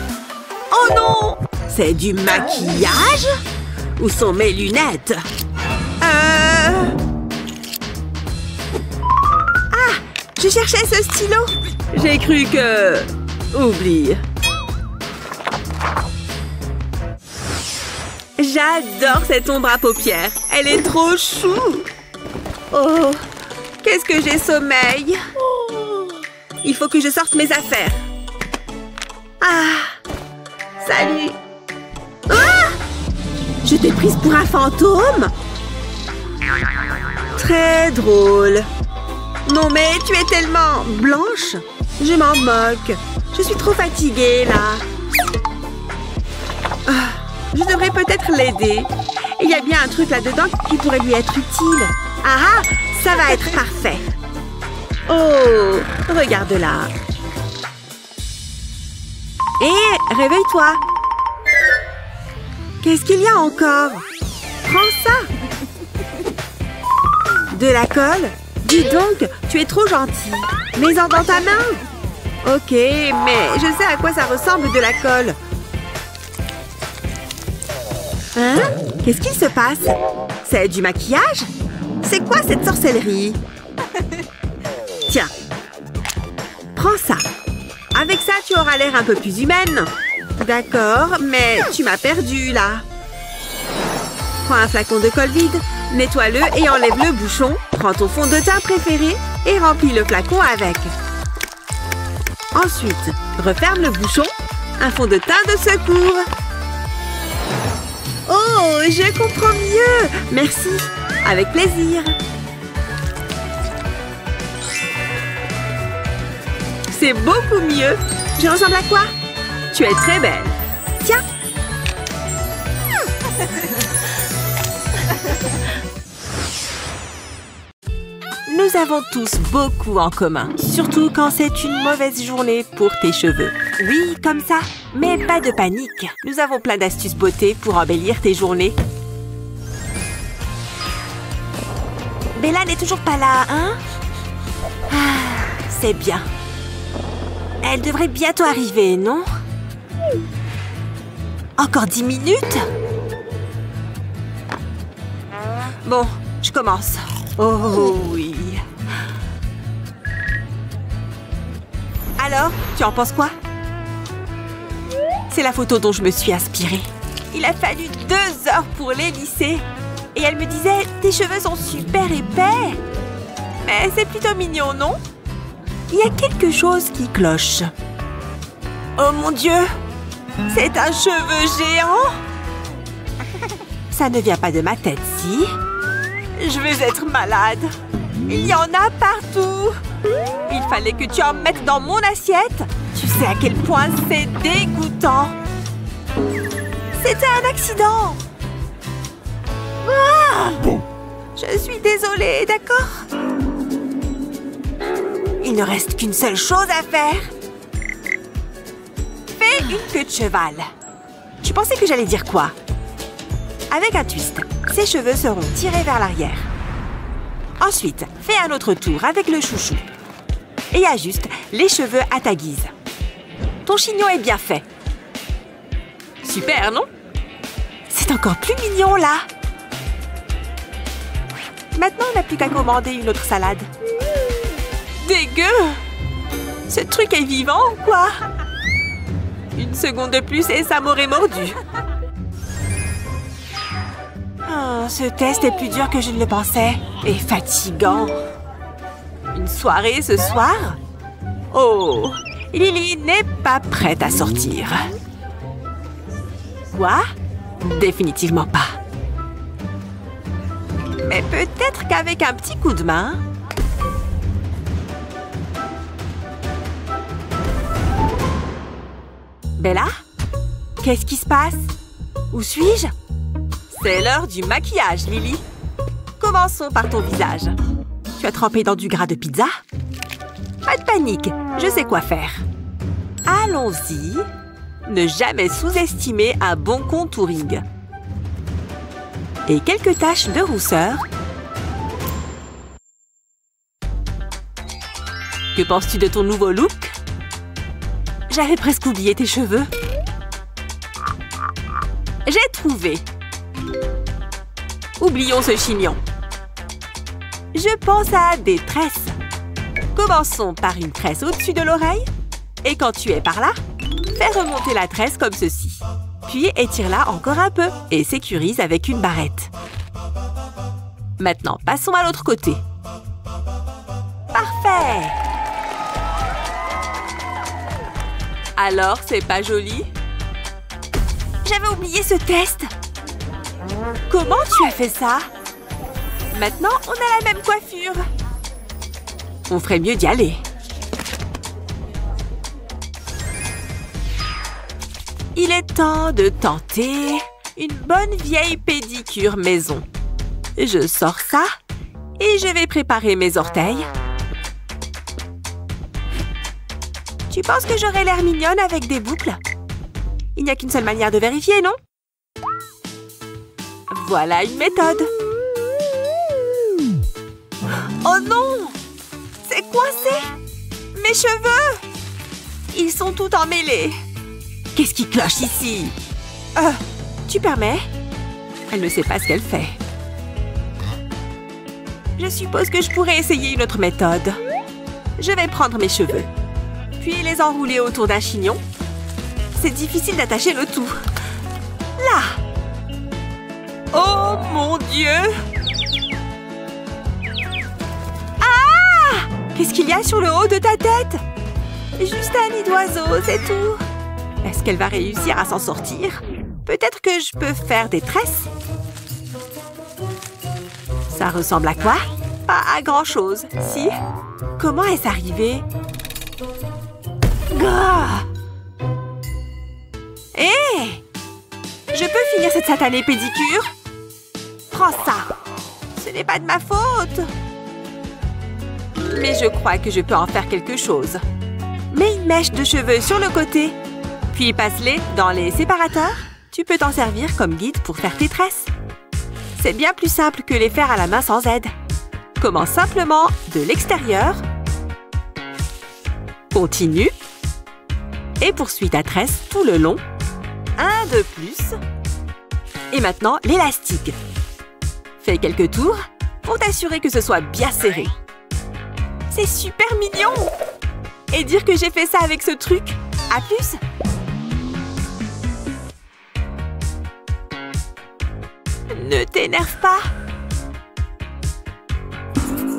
Oh non! C'est du maquillage? Où sont mes lunettes? Ah! Je cherchais ce stylo. J'ai cru que... Oublie. J'adore cette ombre à paupières. Elle est trop chou. Oh, qu'est-ce que j'ai sommeil. Il faut que je sorte mes affaires. Ah, salut. Ah! Je t'ai prise pour un fantôme? Très drôle. Non mais tu es tellement blanche. Je m'en moque. Je suis trop fatiguée là. Ah, je devrais peut-être l'aider. Il y a bien un truc là-dedans qui pourrait lui être utile. Ah, ça va être parfait. Oh, regarde là. Et réveille-toi. Qu'est-ce qu'il y a encore? Prends ça. De la colle? Dis donc, tu es trop gentille. Mets-en dans ta main. Ok, mais je sais à quoi ça ressemble de la colle. Hein? Qu'est-ce qu'il se passe? C'est du maquillage? C'est quoi cette sorcellerie? Tiens. Prends ça. Avec ça, tu auras l'air un peu plus humaine. D'accord, mais tu m'as perdue, là. Prends un flacon de colle vide, nettoie-le et enlève le bouchon. Prends ton fond de teint préféré et remplis le flacon avec. Ensuite, referme le bouchon. Un fond de teint de secours. Oh, je comprends mieux. Merci. Avec plaisir. C'est beaucoup mieux. Je ressemble à quoi? Tu es très belle. Tiens. Nous avons tous beaucoup en commun. Surtout quand c'est une mauvaise journée pour tes cheveux. Oui, comme ça. Mais pas de panique. Nous avons plein d'astuces beauté pour embellir tes journées. Bella n'est toujours pas là, hein? Ah, c'est bien. Elle devrait bientôt arriver, non? Encore 10 minutes? Bon, je commence. Oh oui. Alors, tu en penses quoi? C'est la photo dont je me suis inspirée. Il a fallu 2 heures pour les lisser. Et elle me disait, tes cheveux sont super épais. Mais c'est plutôt mignon, non? Il y a quelque chose qui cloche. Oh mon Dieu! C'est un cheveu géant? Ça ne vient pas de ma tête, si? Je vais être malade. Il y en a partout. Il fallait que tu en mettes dans mon assiette. Tu sais à quel point c'est dégoûtant. C'était un accident. Ah! Je suis désolée, d'accord? Il ne reste qu'une seule chose à faire. Fais une queue de cheval. Tu pensais que j'allais dire quoi? Avec un twist, ses cheveux seront tirés vers l'arrière. Ensuite, fais un autre tour avec le chouchou. Et ajuste les cheveux à ta guise. Ton chignon est bien fait. Super, non? C'est encore plus mignon, là. Maintenant, on n'a plus qu'à commander une autre salade. Dégueu! Ce truc est vivant ou quoi? Une seconde de plus et ça m'aurait mordu. Oh, ce test est plus dur que je ne le pensais. Et fatigant. Une soirée ce soir? Oh, Lily n'est pas prête à sortir. Quoi? Définitivement pas. Mais peut-être qu'avec un petit coup de main... Bella? Qu'est-ce qui se passe? Où suis-je? C'est l'heure du maquillage, Lily. Commençons par ton visage. Tu as trempé dans du gras de pizza? Pas de panique, je sais quoi faire. Allons-y. Ne jamais sous-estimer un bon contouring. Et quelques taches de rousseur. Que penses-tu de ton nouveau look? J'avais presque oublié tes cheveux. J'ai trouvé. Oublions ce chignon. Je pense à des tresses. Commençons par une tresse au-dessus de l'oreille. Et quand tu es par là, fais remonter la tresse comme ceci. Puis étire-la encore un peu et sécurise avec une barrette. Maintenant, passons à l'autre côté. Parfait! Alors, c'est pas joli? J'avais oublié ce test. Comment tu as fait ça? Maintenant, on a la même coiffure. On ferait mieux d'y aller. Il est temps de tenter une bonne vieille pédicure maison. Je sors ça et je vais préparer mes orteils. Tu penses que j'aurai l'air mignonne avec des boucles? Il n'y a qu'une seule manière de vérifier, non? Voilà une méthode. Oh non! C'est coincé! Mes cheveux! Ils sont tout emmêlés. Qu'est-ce qui cloche ici? Tu permets? Elle ne sait pas ce qu'elle fait. Je suppose que je pourrais essayer une autre méthode. Je vais prendre mes cheveux, puis les enrouler autour d'un chignon. C'est difficile d'attacher le tout. Là! Oh mon Dieu! Ah! Qu'est-ce qu'il y a sur le haut de ta tête? Juste un nid d'oiseau, c'est tout. Est-ce qu'elle va réussir à s'en sortir? Peut-être que je peux faire des tresses? Ça ressemble à quoi? Pas à grand-chose, si? Comment est-ce arrivé? Gah! Hé! Je peux finir cette satanée pédicure? Prends ça! Ce n'est pas de ma faute! Mais je crois que je peux en faire quelque chose. Mets une mèche de cheveux sur le côté, puis passe-les dans les séparateurs. Tu peux t'en servir comme guide pour faire tes tresses. C'est bien plus simple que les faire à la main sans aide. Commence simplement de l'extérieur. Continue. Et poursuis ta tresse tout le long. Un de plus. Et maintenant, l'élastique. Fais quelques tours pour t'assurer que ce soit bien serré. C'est super mignon! Et dire que j'ai fait ça avec ce truc. À plus! Ne t'énerve pas!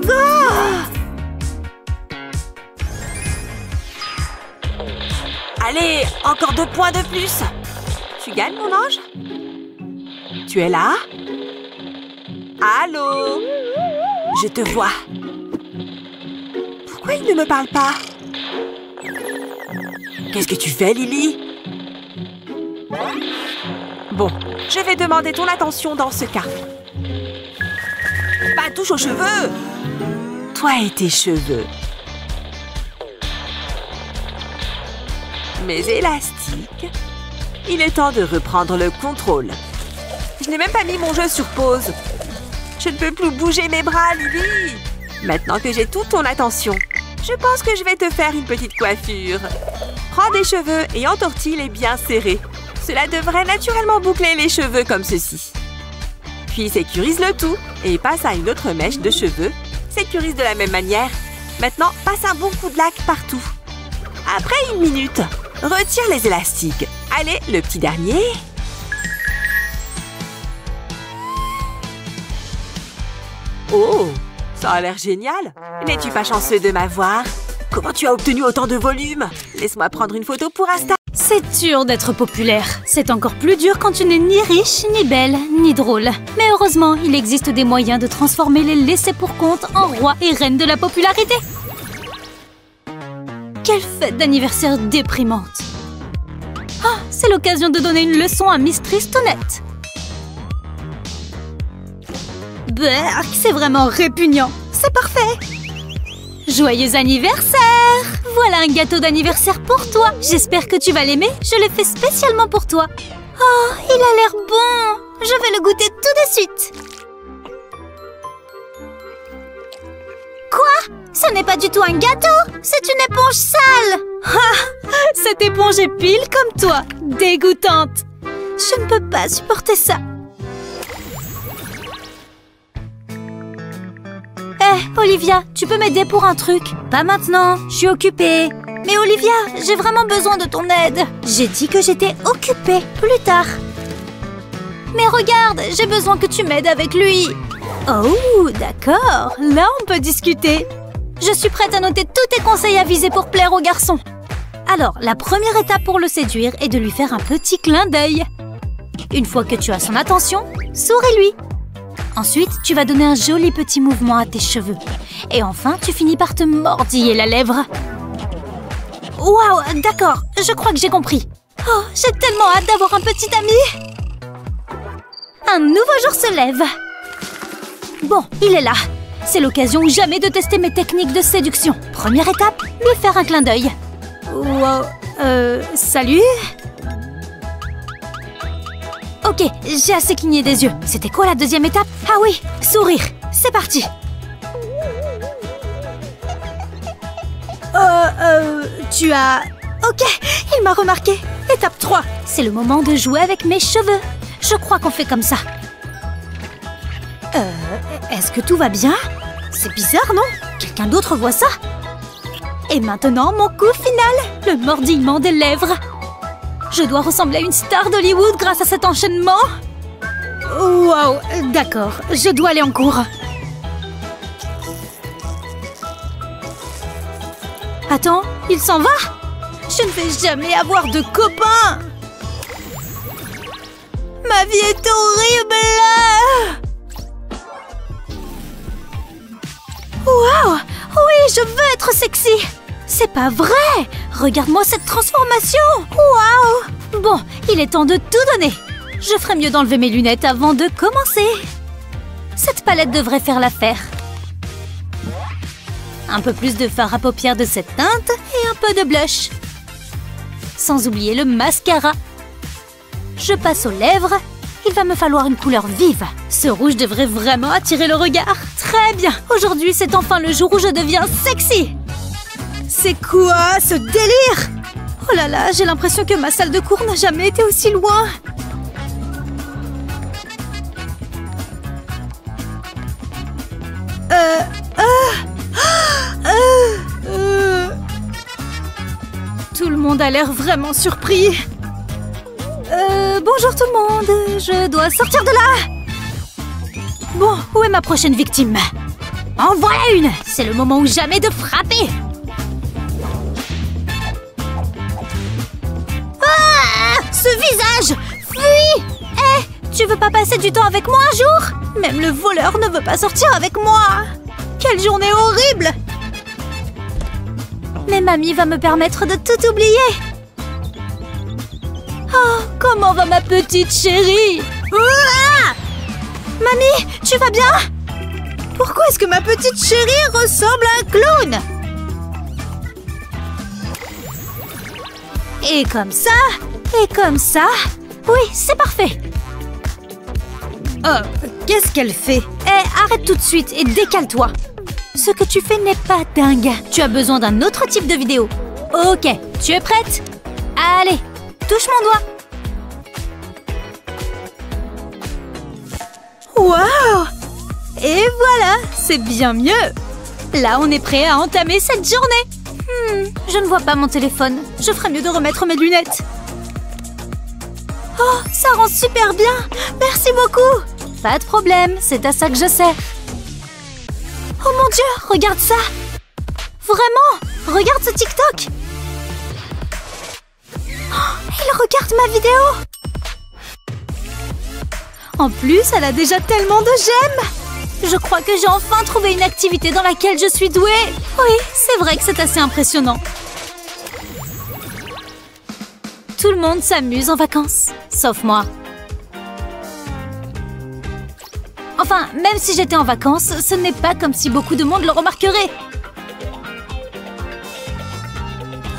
Ah! Allez, encore 2 points de plus! Tu gagnes, mon ange? Tu es là? Allô? Je te vois. Pourquoi il ne me parle pas? Qu'est-ce que tu fais, Lily? Bon, je vais demander ton attention dans ce cas. ma touche aux cheveux! Toi et tes cheveux. Mes élastiques. Il est temps de reprendre le contrôle. Je n'ai même pas mis mon jeu sur pause. Je ne peux plus bouger mes bras, Lily. Maintenant que j'ai toute ton attention, je pense que je vais te faire une petite coiffure. Prends des cheveux et entortille-les bien serrés. Cela devrait naturellement boucler les cheveux comme ceci. Puis sécurise le tout et passe à une autre mèche de cheveux. Sécurise de la même manière. Maintenant, passe un bon coup de lac partout. Après 1 minute, retire les élastiques. Allez, le petit dernier. Oh, ça a l'air génial. N'es-tu pas chanceux de m'avoir? Comment tu as obtenu autant de volume? Laisse-moi prendre une photo pour Insta. C'est dur d'être populaire. C'est encore plus dur quand tu n'es ni riche, ni belle, ni drôle. Mais heureusement, il existe des moyens de transformer les laissés-pour-compte en rois et reines de la popularité. Quelle fête d'anniversaire déprimante. Ah, c'est l'occasion de donner une leçon à Miss Tristonnette. Berk, c'est vraiment répugnant. C'est parfait. Joyeux anniversaire! Voilà un gâteau d'anniversaire pour toi. J'espère que tu vas l'aimer. Je l'ai fait spécialement pour toi. Oh, il a l'air bon. Je vais le goûter tout de suite. Quoi? Ce n'est pas du tout un gâteau. C'est une éponge sale. Ah, cette éponge est pile comme toi. Dégoûtante. Je ne peux pas supporter ça. Olivia, tu peux m'aider pour un truc? Pas maintenant, je suis occupée. Mais Olivia, j'ai vraiment besoin de ton aide. J'ai dit que j'étais occupée. Plus tard. Mais regarde, j'ai besoin que tu m'aides avec lui. Oh, d'accord. Là, on peut discuter. Je suis prête à noter tous tes conseils avisés pour plaire au garçon. Alors, la première étape pour le séduire est de lui faire un petit clin d'œil. Une fois que tu as son attention, souris-lui. Ensuite, tu vas donner un joli petit mouvement à tes cheveux. Et enfin, tu finis par te mordiller la lèvre. Waouh, d'accord, je crois que j'ai compris. Oh, j'ai tellement hâte d'avoir un petit ami. Un nouveau jour se lève. Bon, il est là. C'est l'occasion ou jamais de tester mes techniques de séduction. Première étape, lui faire un clin d'œil. Wow, salut? Ok, j'ai assez cligné des yeux. C'était quoi la deuxième étape? Ah oui, sourire. C'est parti. Tu as... Ok, il m'a remarqué. Étape 3. C'est le moment de jouer avec mes cheveux. Je crois qu'on fait comme ça. Est-ce que tout va bien? C'est bizarre, non? Quelqu'un d'autre voit ça? Et maintenant, mon coup final. Le mordillement des lèvres. Je dois ressembler à une star d'Hollywood grâce à cet enchaînement. Wow, d'accord, je dois aller en cours. Attends, il s'en va? Je ne vais jamais avoir de copain. Ma vie est horrible. Wow, oui, je veux être sexy. C'est pas vrai! Regarde-moi cette transformation! Waouh! Bon, il est temps de tout donner. Je ferais mieux d'enlever mes lunettes avant de commencer. Cette palette devrait faire l'affaire. Un peu plus de fard à paupières de cette teinte et un peu de blush. Sans oublier le mascara. Je passe aux lèvres. Il va me falloir une couleur vive. Ce rouge devrait vraiment attirer le regard. Très bien! Aujourd'hui, c'est enfin le jour où je deviens sexy! C'est quoi ce délire? Oh là là, j'ai l'impression que ma salle de cours n'a jamais été aussi loin. Tout le monde a l'air vraiment surpris. Bonjour tout le monde, je dois sortir de là. Bon, où est ma prochaine victime? En voilà une! C'est le moment ou jamais de frapper. Ce visage! Fuis! Tu veux pas passer du temps avec moi un jour? Même le voleur ne veut pas sortir avec moi! Quelle journée horrible! Mais mamie va me permettre de tout oublier! Oh, comment va ma petite chérie? Mamie, tu vas bien? Pourquoi est-ce que ma petite chérie ressemble à un clown? Et comme ça, et comme ça. Oui, c'est parfait. Oh, qu'est-ce qu'elle fait? Arrête tout de suite et décale-toi. Ce que tu fais n'est pas dingue. Tu as besoin d'un autre type de vidéo. Ok, tu es prête? Allez, touche mon doigt. Waouh! Et voilà, c'est bien mieux. Là, on est prêt à entamer cette journée. Je ne vois pas mon téléphone. Je ferais mieux de remettre mes lunettes. Oh, ça rend super bien. Merci beaucoup. Pas de problème, c'est à ça que je sers. Oh mon Dieu, regarde ça. Vraiment, regarde ce TikTok. Oh, il regarde ma vidéo. En plus, elle a déjà tellement de j'aime. Je crois que j'ai enfin trouvé une activité dans laquelle je suis douée. Oui, c'est vrai que c'est assez impressionnant. Tout le monde s'amuse en vacances, sauf moi. Enfin, même si j'étais en vacances, ce n'est pas comme si beaucoup de monde le remarquerait.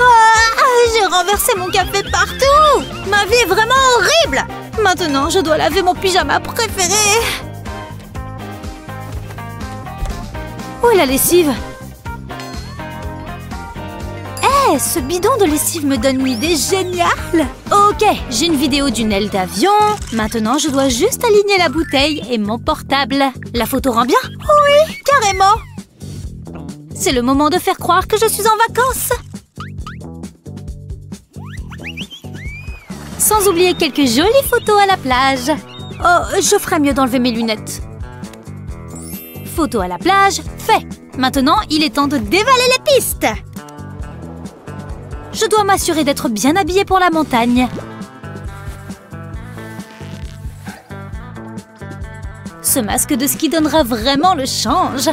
Ah, j'ai renversé mon café partout. Ma vie est vraiment horrible. Maintenant, je dois laver mon pyjama préféré. Où est la lessive? Hé, ce bidon de lessive me donne une idée géniale. Ok, j'ai une vidéo d'une aile d'avion. Maintenant, je dois juste aligner la bouteille et mon portable. La photo rend bien? Oui, carrément. C'est le moment de faire croire que je suis en vacances. Sans oublier quelques jolies photos à la plage. Oh, je ferais mieux d'enlever mes lunettes. Photo à la plage, fait. Maintenant, il est temps de dévaler les pistes. Je dois m'assurer d'être bien habillée pour la montagne. Ce masque de ski donnera vraiment le change.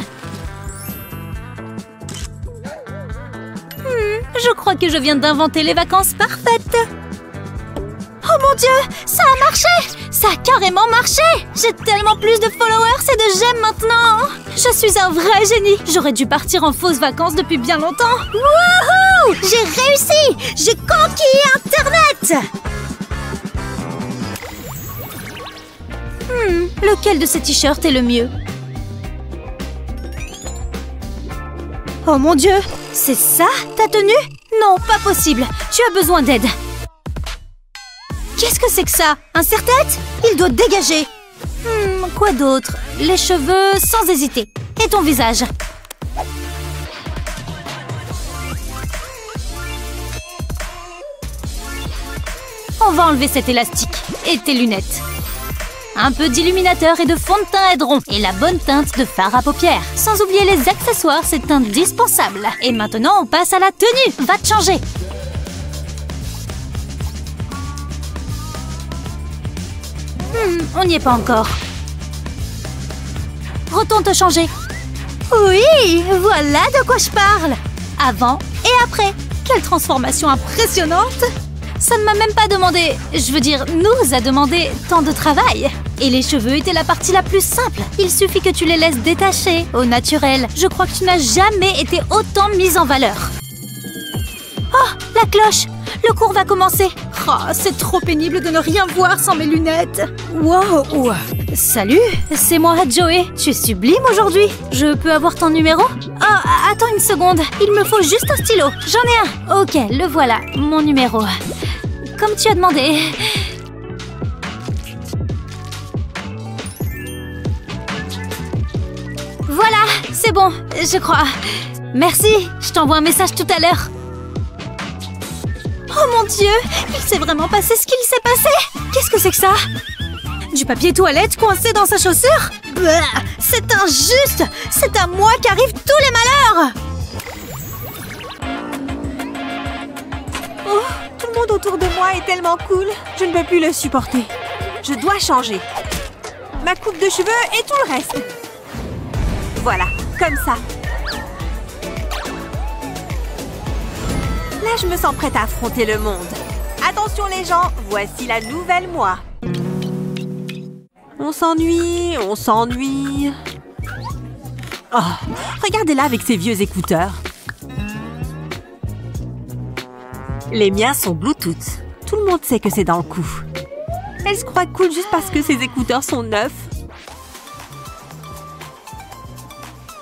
Je crois que je viens d'inventer les vacances parfaites. Oh mon Dieu, ça a marché! Ça a carrément marché! J'ai tellement plus de followers et de j'aime maintenant! Je suis un vrai génie! J'aurais dû partir en fausses vacances depuis bien longtemps! Wouhou! J'ai réussi! J'ai conquis Internet! Lequel de ces t-shirts est le mieux? Oh mon Dieu! C'est ça, ta tenue? Non, pas possible! Tu as besoin d'aide! Qu'est-ce que c'est que ça? Un serre-tête? Il doit dégager. Quoi d'autre? Les cheveux, sans hésiter. Et ton visage? On va enlever cet élastique. Et tes lunettes. Un peu d'illuminateur et de fond de teint aideront. Et la bonne teinte de fard à paupières. Sans oublier les accessoires, c'est indispensable. Et maintenant, on passe à la tenue. Va te changer. On n'y est pas encore. Retourne te changer. Oui, voilà de quoi je parle. Avant et après. Quelle transformation impressionnante. Ça ne m'a même pas demandé, je veux dire, nous a demandé tant de travail. Et les cheveux étaient la partie la plus simple. Il suffit que tu les laisses détacher, au naturel. Je crois que tu n'as jamais été autant mise en valeur. Oh, la cloche! Le cours va commencer. Oh, c'est trop pénible de ne rien voir sans mes lunettes. Wow! Salut, c'est moi, Joey. Tu es sublime aujourd'hui. Je peux avoir ton numéro? Oh, attends une seconde. Il me faut juste un stylo. J'en ai un. Ok, le voilà, mon numéro. Comme tu as demandé. Voilà, c'est bon, je crois. Merci, je t'envoie un message tout à l'heure. Oh mon Dieu, il s'est vraiment passé ce qu'il s'est passé. Qu'est-ce que c'est que ça? Du papier toilette coincé dans sa chaussure? Bah, c'est injuste. C'est à moi qu'arrivent tous les malheurs. Oh, tout le monde autour de moi est tellement cool. Je ne peux plus le supporter. Je dois changer. Ma coupe de cheveux et tout le reste. Voilà, comme ça. Là, je me sens prête à affronter le monde. Attention les gens, voici la nouvelle moi. On s'ennuie, on s'ennuie. Oh, regardez-la avec ses vieux écouteurs. Les miens sont Bluetooth. Tout le monde sait que c'est dans le coup. Elle se croit cool juste parce que ses écouteurs sont neufs.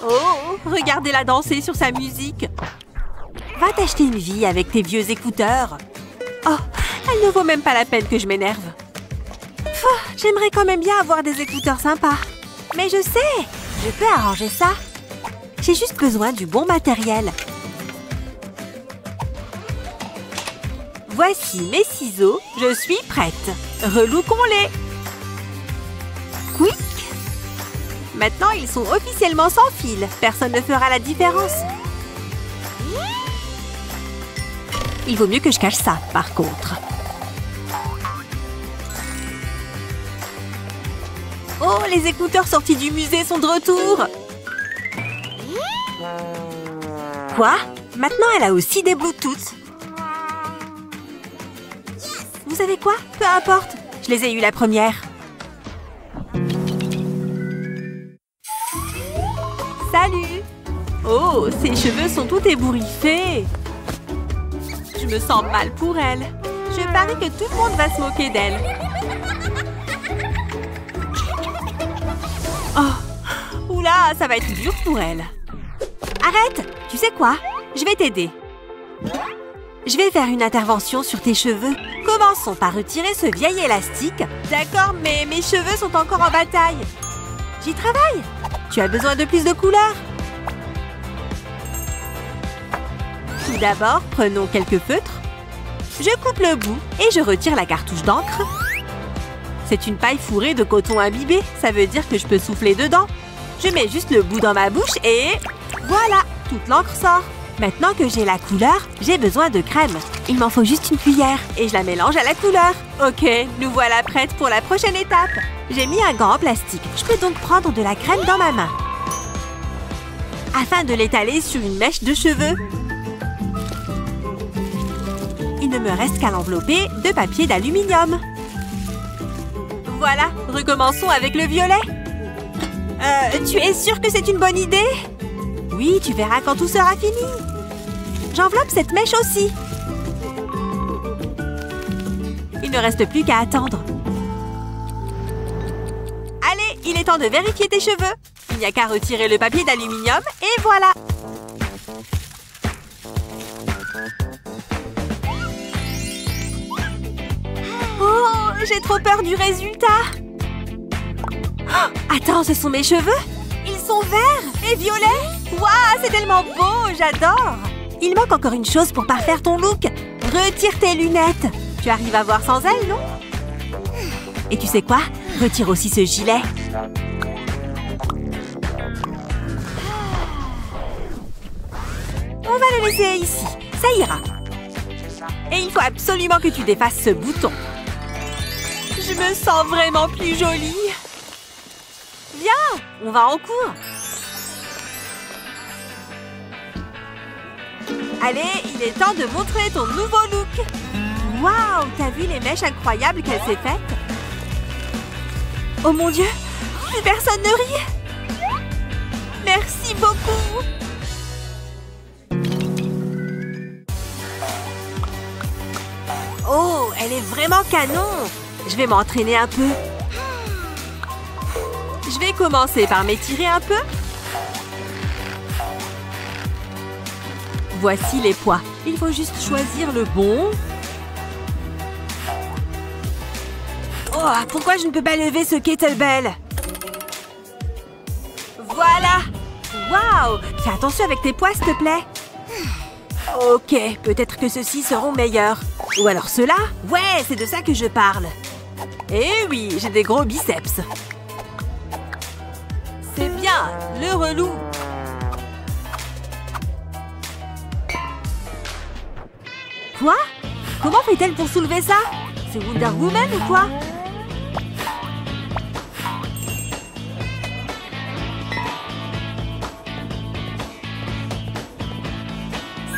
Oh, regardez-la danser sur sa musique. Va t'acheter une vie avec tes vieux écouteurs. Oh, elle ne vaut même pas la peine que je m'énerve. J'aimerais quand même bien avoir des écouteurs sympas. Mais je sais, je peux arranger ça. J'ai juste besoin du bon matériel. Voici mes ciseaux, je suis prête. Relookons-les. Quick. Maintenant, ils sont officiellement sans fil. Personne ne fera la différence. Il vaut mieux que je cache ça, par contre. Oh, les écouteurs sortis du musée sont de retour. Quoi? Maintenant, elle a aussi des Bluetooth. Vous savez quoi? Peu importe. Je les ai eus la première. Salut! Oh, ses cheveux sont tout ébouriffés. Je me sens mal pour elle. Je parie que tout le monde va se moquer d'elle. Oh, oula, ça va être dur pour elle. Arrête! Tu sais quoi? Je vais t'aider. Je vais faire une intervention sur tes cheveux. Commençons par retirer ce vieil élastique. D'accord, mais mes cheveux sont encore en bataille. J'y travaille. Tu as besoin de plus de couleurs. Tout d'abord, prenons quelques feutres. Je coupe le bout et je retire la cartouche d'encre. C'est une paille fourrée de coton imbibé. Ça veut dire que je peux souffler dedans. Je mets juste le bout dans ma bouche et... voilà, toute l'encre sort. Maintenant que j'ai la couleur, j'ai besoin de crème. Il m'en faut juste une cuillère et je la mélange à la couleur. Ok, nous voilà prêtes pour la prochaine étape. J'ai mis un gant en plastique. Je peux donc prendre de la crème dans ma main. Afin de l'étaler sur une mèche de cheveux. Il ne me reste qu'à l'envelopper de papier d'aluminium. Voilà, recommençons avec le violet. Tu es sûre que c'est une bonne idée? Oui, tu verras quand tout sera fini. J'enveloppe cette mèche aussi. Il ne reste plus qu'à attendre. Allez, il est temps de vérifier tes cheveux. Il n'y a qu'à retirer le papier d'aluminium et voilà. Oh, j'ai trop peur du résultat. Oh, attends, ce sont mes cheveux? Ils sont verts et violets. Waouh, c'est tellement beau, j'adore. Il manque encore une chose pour parfaire ton look. Retire tes lunettes. Tu arrives à voir sans elles, non? Et tu sais quoi? Retire aussi ce gilet. On va le laisser ici. Ça ira. Et il faut absolument que tu défasses ce bouton. Je me sens vraiment plus jolie. Viens, on va en cours. Allez, il est temps de montrer ton nouveau look. Waouh, t'as vu les mèches incroyables qu'elle s'est faites? Oh mon Dieu, plus personne ne rit. Merci beaucoup. Oh, elle est vraiment canon. Je vais m'entraîner un peu. Je vais commencer par m'étirer un peu. Voici les poids. Il faut juste choisir le bon. Oh, pourquoi je ne peux pas lever ce kettlebell? Voilà. Waouh! Fais attention avec tes poids, s'il te plaît. Ok, peut-être que ceux-ci seront meilleurs. Ou alors ceux-là? Ouais, c'est de ça que je parle. Eh oui, j'ai des gros biceps. C'est bien, le relou. Quoi? Comment fait-elle pour soulever ça? C'est Wonder Woman ou quoi?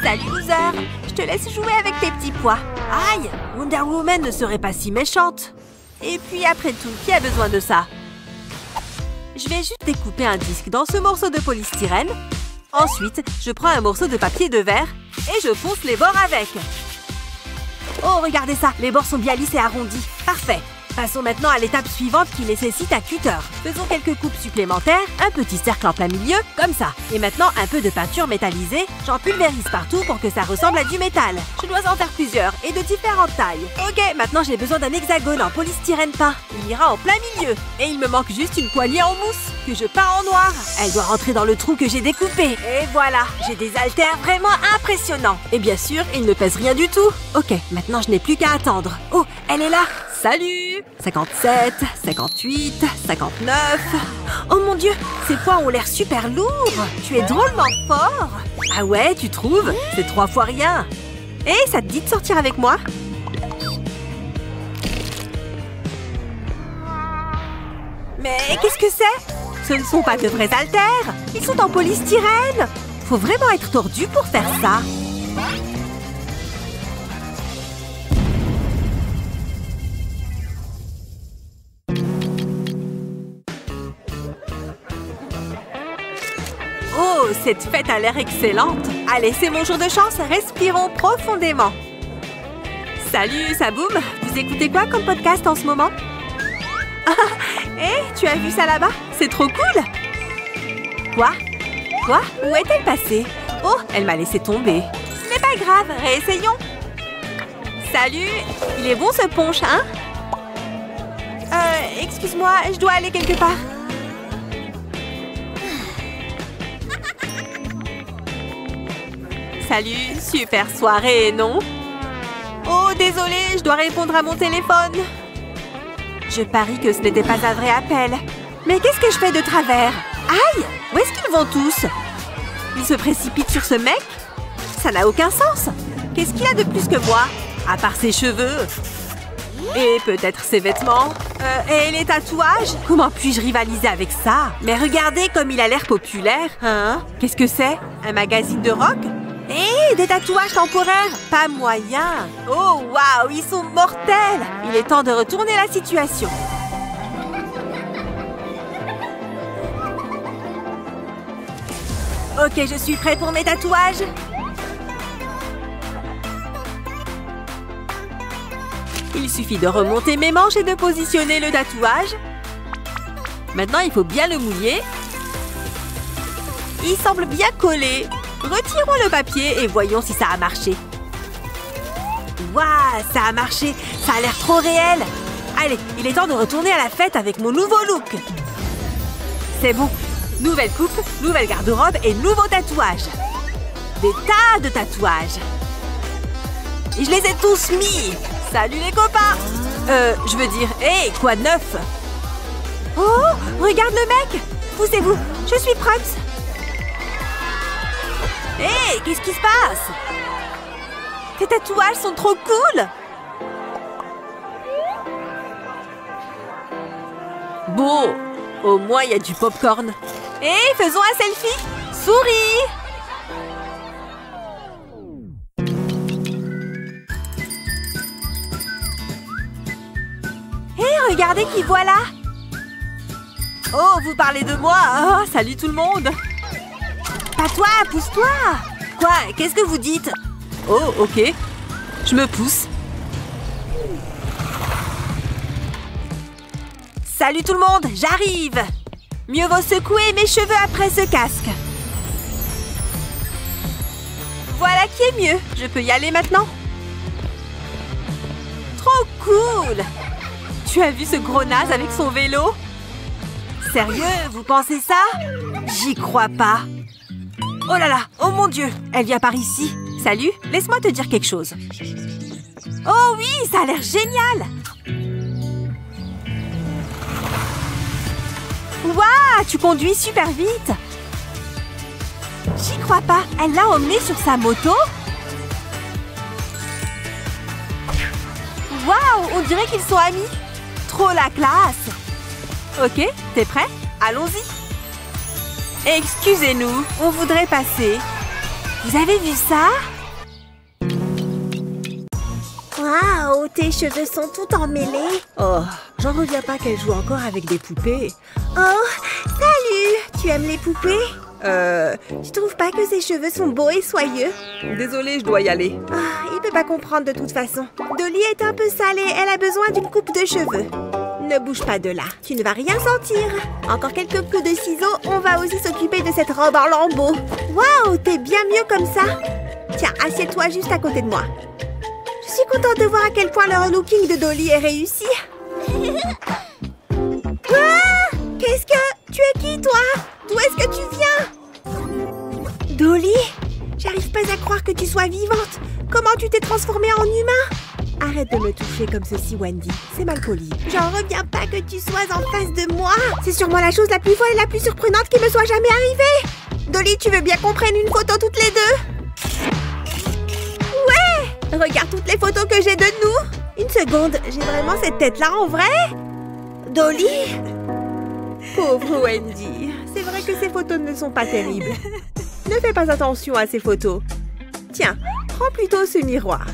Salut, loser! Je te laisse jouer avec tes petits pois. Aïe! Wonder Woman ne serait pas si méchante. Et puis après tout, qui a besoin de ça? Je vais juste découper un disque dans ce morceau de polystyrène. Ensuite, je prends un morceau de papier de verre et je ponce les bords avec. Oh, regardez ça, les bords sont bien lisses et arrondis. Parfait. Passons maintenant à l'étape suivante qui nécessite un cutter. Faisons quelques coupes supplémentaires, un petit cercle en plein milieu, comme ça. Et maintenant, un peu de peinture métallisée. J'en pulvérise partout pour que ça ressemble à du métal. Je dois en faire plusieurs et de différentes tailles. Ok, maintenant j'ai besoin d'un hexagone en polystyrène peint. Il ira en plein milieu. Et il me manque juste une poignée en mousse que je peins en noir. Elle doit rentrer dans le trou que j'ai découpé. Et voilà, j'ai des haltères vraiment impressionnants. Et bien sûr, ils ne pèsent rien du tout. Ok, maintenant je n'ai plus qu'à attendre. Oh, elle est là. Salut! 57, 58, 59... Oh mon Dieu, ces poids ont l'air super lourds! Tu es drôlement fort! Ah ouais, tu trouves? C'est 3 fois rien! Hé, ça te dit de sortir avec moi? Mais qu'est-ce que c'est? Ce ne sont pas de vrais haltères! Ils sont en polystyrène! Faut vraiment être tordu pour faire ça! Oh, cette fête a l'air excellente. Allez, c'est mon jour de chance, respirons profondément. Salut, Saboum. Vous écoutez quoi comme podcast en ce moment? Hé, tu as vu ça là-bas? C'est trop cool. Quoi? Quoi? Où est-elle passée? Oh, elle m'a laissé tomber. Ce n'est pas grave, réessayons. Salut. Il est bon ce punch, hein? Excuse-moi, je dois aller quelque part. Salut, super soirée, non? Oh, désolé, je dois répondre à mon téléphone. Je parie que ce n'était pas un vrai appel. Mais qu'est-ce que je fais de travers? Aïe! Où est-ce qu'ils vont tous? Ils se précipitent sur ce mec? Ça n'a aucun sens. Qu'est-ce qu'il a de plus que moi? À part ses cheveux. Et peut-être ses vêtements. Et les tatouages? Comment puis-je rivaliser avec ça? Mais regardez comme il a l'air populaire. Hein? Qu'est-ce que c'est? Un magazine de rock? Hé, des tatouages temporaires? Pas moyen. Oh, waouh, ils sont mortels. Il est temps de retourner la situation. Ok, je suis prêt pour mes tatouages. Il suffit de remonter mes manches et de positionner le tatouage. Maintenant, il faut bien le mouiller. Il semble bien collé. Retirons le papier et voyons si ça a marché. Waouh, ça a marché. Ça a l'air trop réel. Allez, il est temps de retourner à la fête avec mon nouveau look. C'est bon. Nouvelle coupe, nouvelle garde-robe et nouveau tatouage. Des tas de tatouages. Et je les ai tous mis. Salut les copains. Je veux dire, hé, quoi de neuf? Oh, regarde le mec. Poussez-vous, je suis prête. Hé, qu'est-ce qui se passe? Tes tatouages sont trop cool. Bon, au moins il y a du popcorn. Hé, faisons un selfie. Souris. Hé, regardez qui voilà. Oh, vous parlez de moi? Oh, salut tout le monde. Pas toi, pousse-toi. Quoi? Qu'est-ce que vous dites? Oh, ok. Je me pousse. Salut tout le monde, j'arrive. Mieux vaut secouer mes cheveux après ce casque. Voilà qui est mieux. Je peux y aller maintenant? Trop cool. Tu as vu ce gros naze avec son vélo? Sérieux, vous pensez ça? J'y crois pas. Oh là là, oh mon Dieu, elle vient par ici. Salut, laisse-moi te dire quelque chose. Oh oui, ça a l'air génial. Waouh, tu conduis super vite. J'y crois pas, elle l'a emmené sur sa moto. Waouh, on dirait qu'ils sont amis. Trop la classe. Ok, t'es prêt? Allons-y. Excusez-nous, on voudrait passer. Vous avez vu ça? Waouh, tes cheveux sont tout emmêlés. Oh, j'en reviens pas qu'elle joue encore avec des poupées. Oh, salut! Tu aimes les poupées? Tu trouves pas que ses cheveux sont beaux et soyeux? Désolée, je dois y aller. Ah, il peut pas comprendre de toute façon. Dolly est un peu sale et elle a besoin d'une coupe de cheveux. Ne bouge pas de là, tu ne vas rien sentir. Encore quelques coups de ciseaux, on va aussi s'occuper de cette robe en lambeaux. Waouh, t'es bien mieux comme ça. Tiens, assieds-toi juste à côté de moi. Je suis contente de voir à quel point le relooking de Dolly est réussi. Ah, qu'est-ce que... Tu es qui, toi? D'où est-ce que tu viens? Dolly, j'arrive pas à croire que tu sois vivante. Comment tu t'es transformée en humain? Arrête de me toucher comme ceci, Wendy. C'est mal poli. J'en reviens pas que tu sois en face de moi. C'est sûrement la chose la plus folle et la plus surprenante qui me soit jamais arrivée. Dolly, tu veux bien qu'on prenne une photo toutes les deux? Ouais! Regarde toutes les photos que j'ai de nous. Une seconde, j'ai vraiment cette tête-là en vrai? Dolly? Pauvre Wendy. C'est vrai que ces photos ne sont pas terribles. Ne fais pas attention à ces photos. Tiens, prends plutôt ce miroir.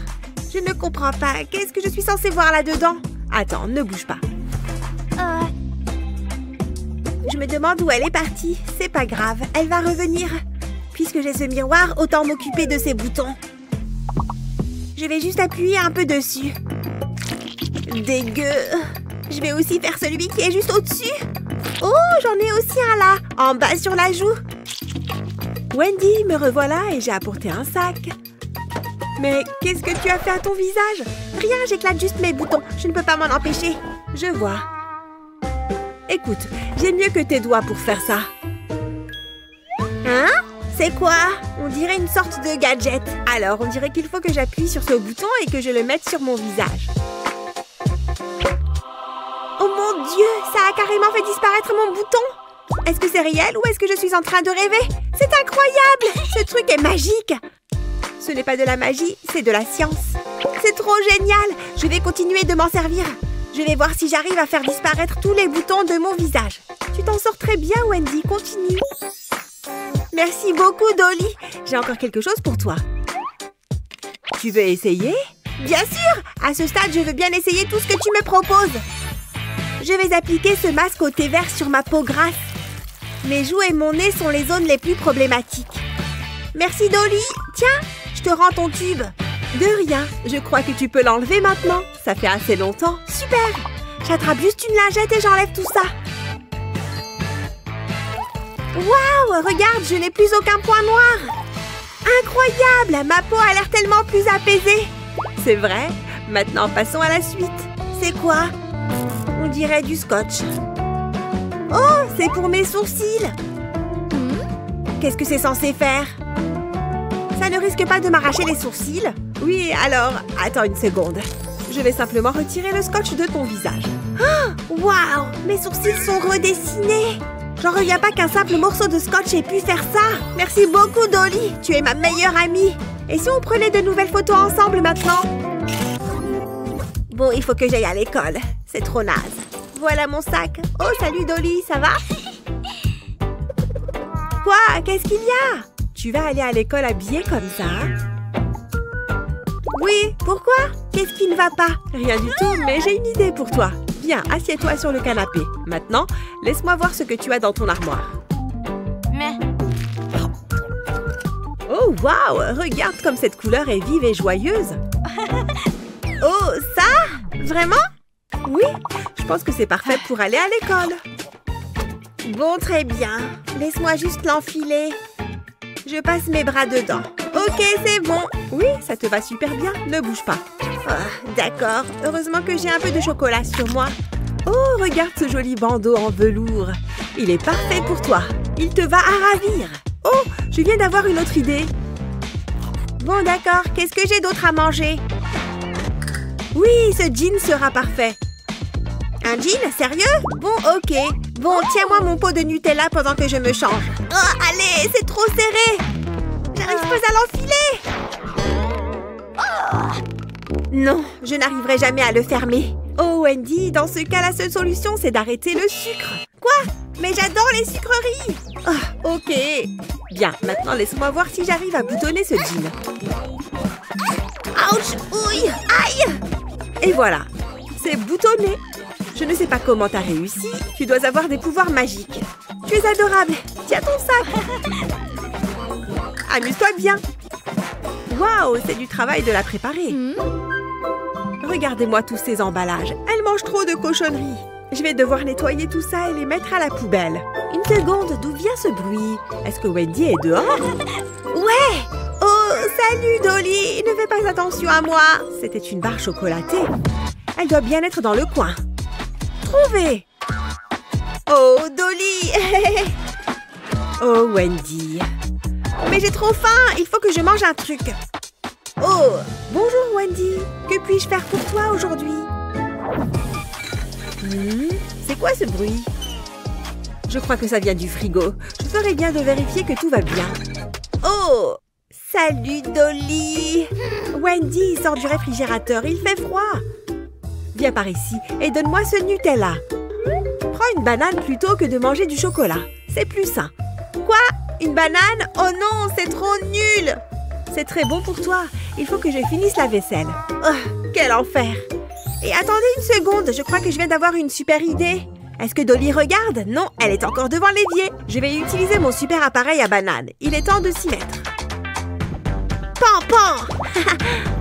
Je ne comprends pas. Qu'est-ce que je suis censée voir là-dedans? Attends, ne bouge pas. Je me demande où elle est partie. C'est pas grave, elle va revenir. Puisque j'ai ce miroir, autant m'occuper de ces boutons. Je vais juste appuyer un peu dessus. Dégueu. Je vais aussi faire celui qui est juste au-dessus. Oh, j'en ai aussi un là, en bas sur la joue. Wendy, me revoilà et j'ai apporté un sac. Mais qu'est-ce que tu as fait à ton visage? Rien, j'éclate juste mes boutons. Je ne peux pas m'en empêcher. Je vois. Écoute, j'ai mieux que tes doigts pour faire ça. Hein? C'est quoi? On dirait une sorte de gadget. Alors, on dirait qu'il faut que j'appuie sur ce bouton et que je le mette sur mon visage. Oh mon Dieu, ça a carrément fait disparaître mon bouton. Est-ce que c'est réel ou est-ce que je suis en train de rêver? C'est incroyable! Ce truc est magique! Ce n'est pas de la magie, c'est de la science. C'est trop génial! Je vais continuer de m'en servir. Je vais voir si j'arrive à faire disparaître tous les boutons de mon visage. Tu t'en sors très bien, Wendy. Continue. Merci beaucoup, Dolly. J'ai encore quelque chose pour toi. Tu veux essayer? Bien sûr! À ce stade, je veux bien essayer tout ce que tu me proposes. Je vais appliquer ce masque au thé vert sur ma peau grasse. Mes joues et mon nez sont les zones les plus problématiques. Merci, Dolly. Tiens, je te rends ton tube. De rien. Je crois que tu peux l'enlever maintenant. Ça fait assez longtemps. Super! J'attrape juste une lingette et j'enlève tout ça. Waouh! Regarde, je n'ai plus aucun point noir. Incroyable! Ma peau a l'air tellement plus apaisée. C'est vrai. Maintenant, passons à la suite. C'est quoi? On dirait du scotch. Oh, c'est pour mes sourcils. Qu'est-ce que c'est censé faire? Ça ne risque pas de m'arracher les sourcils? Oui, alors, attends une seconde. Je vais simplement retirer le scotch de ton visage. Oh, waouh! Mes sourcils sont redessinés. J'en reviens pas qu'un simple morceau de scotch ait pu faire ça. Merci beaucoup, Dolly. Tu es ma meilleure amie. Et si on prenait de nouvelles photos ensemble maintenant? Bon, il faut que j'aille à l'école. C'est trop naze. Voilà mon sac. Oh, salut Dolly, ça va? Quoi? Qu'est-ce qu'il y a? Tu vas aller à l'école habillée comme ça? Oui, pourquoi? Qu'est-ce qui ne va pas? Rien du tout, mais j'ai une idée pour toi. Viens, assieds-toi sur le canapé. Maintenant, laisse-moi voir ce que tu as dans ton armoire. Oh, waouh! Regarde comme cette couleur est vive et joyeuse. Oh, ça? Vraiment? Oui, je pense que c'est parfait pour aller à l'école. Bon, très bien. Laisse-moi juste l'enfiler. Je passe mes bras dedans. Ok, c'est bon. Oui, ça te va super bien. Ne bouge pas. Oh, d'accord. Heureusement que j'ai un peu de chocolat sur moi. Oh, regarde ce joli bandeau en velours. Il est parfait pour toi. Il te va à ravir. Oh, je viens d'avoir une autre idée. Bon, d'accord. Qu'est-ce que j'ai d'autre à manger? Oui, ce jean sera parfait. Un jean? Sérieux? Bon, ok. Bon, tiens-moi mon pot de Nutella pendant que je me change. Oh, allez, c'est trop serré. J'arrive pas à l'enfiler. Non, je n'arriverai jamais à le fermer. Oh, Wendy, dans ce cas, la seule solution, c'est d'arrêter le sucre. Quoi? Mais j'adore les sucreries. Oh, ok. Bien, maintenant, laisse-moi voir si j'arrive à boutonner ce jean. Ouch! Ouille! Aïe! Et voilà, c'est boutonné. Je ne sais pas comment t'as réussi. Tu dois avoir des pouvoirs magiques. Tu es adorable. Tiens ton sac. Amuse-toi bien. Waouh, c'est du travail de la préparer. Regardez-moi tous ces emballages. Elle mange trop de cochonneries. Je vais devoir nettoyer tout ça et les mettre à la poubelle. Une seconde, d'où vient ce bruit? Est-ce que Wendy est dehors? Ouais! Oh, salut Dolly! Ne fais pas attention à moi. C'était une barre chocolatée. Elle doit bien être dans le coin. Trouvée! Oh, Dolly! Oh, Wendy. Mais j'ai trop faim! Il faut que je mange un truc. Oh! Bonjour, Wendy. Que puis-je faire pour toi aujourd'hui? C'est quoi ce bruit? Je crois que ça vient du frigo. Je ferais bien de vérifier que tout va bien. Oh! Salut, Dolly! Wendy sort du réfrigérateur. Il fait froid. Viens par ici et donne-moi ce Nutella. Prends une banane plutôt que de manger du chocolat. C'est plus sain. Quoi? Une banane? Oh non, c'est trop nul! C'est très bon pour toi. Il faut que je finisse la vaisselle. Oh, quel enfer! Et attendez une seconde, je crois que je viens d'avoir une super idée. Est-ce que Dolly regarde? Non, elle est encore devant l'évier. Je vais utiliser mon super appareil à banane. Il est temps de s'y mettre. Pan, pan!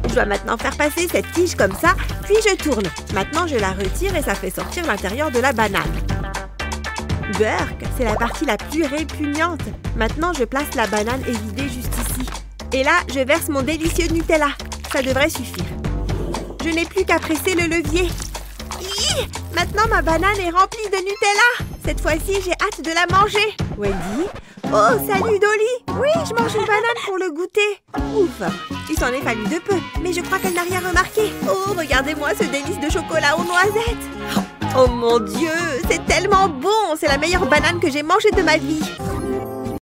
Je dois maintenant faire passer cette tige comme ça, puis je tourne. Maintenant, je la retire et ça fait sortir l'intérieur de la banane. Burk, c'est la partie la plus répugnante. Maintenant, je place la banane évidée juste ici. Et là, je verse mon délicieux Nutella. Ça devrait suffire. Je n'ai plus qu'à presser le levier. Hi! Maintenant, ma banane est remplie de Nutella. Cette fois-ci, j'ai hâte de la manger. Wendy? Oh, salut Dolly! Oui, je mange une banane pour le goûter. Ouf! Il s'en est fallu de peu, mais je crois qu'elle n'a rien remarqué. Oh, regardez-moi ce délice de chocolat aux noisettes. Oh mon Dieu, c'est tellement bon! C'est la meilleure banane que j'ai mangée de ma vie.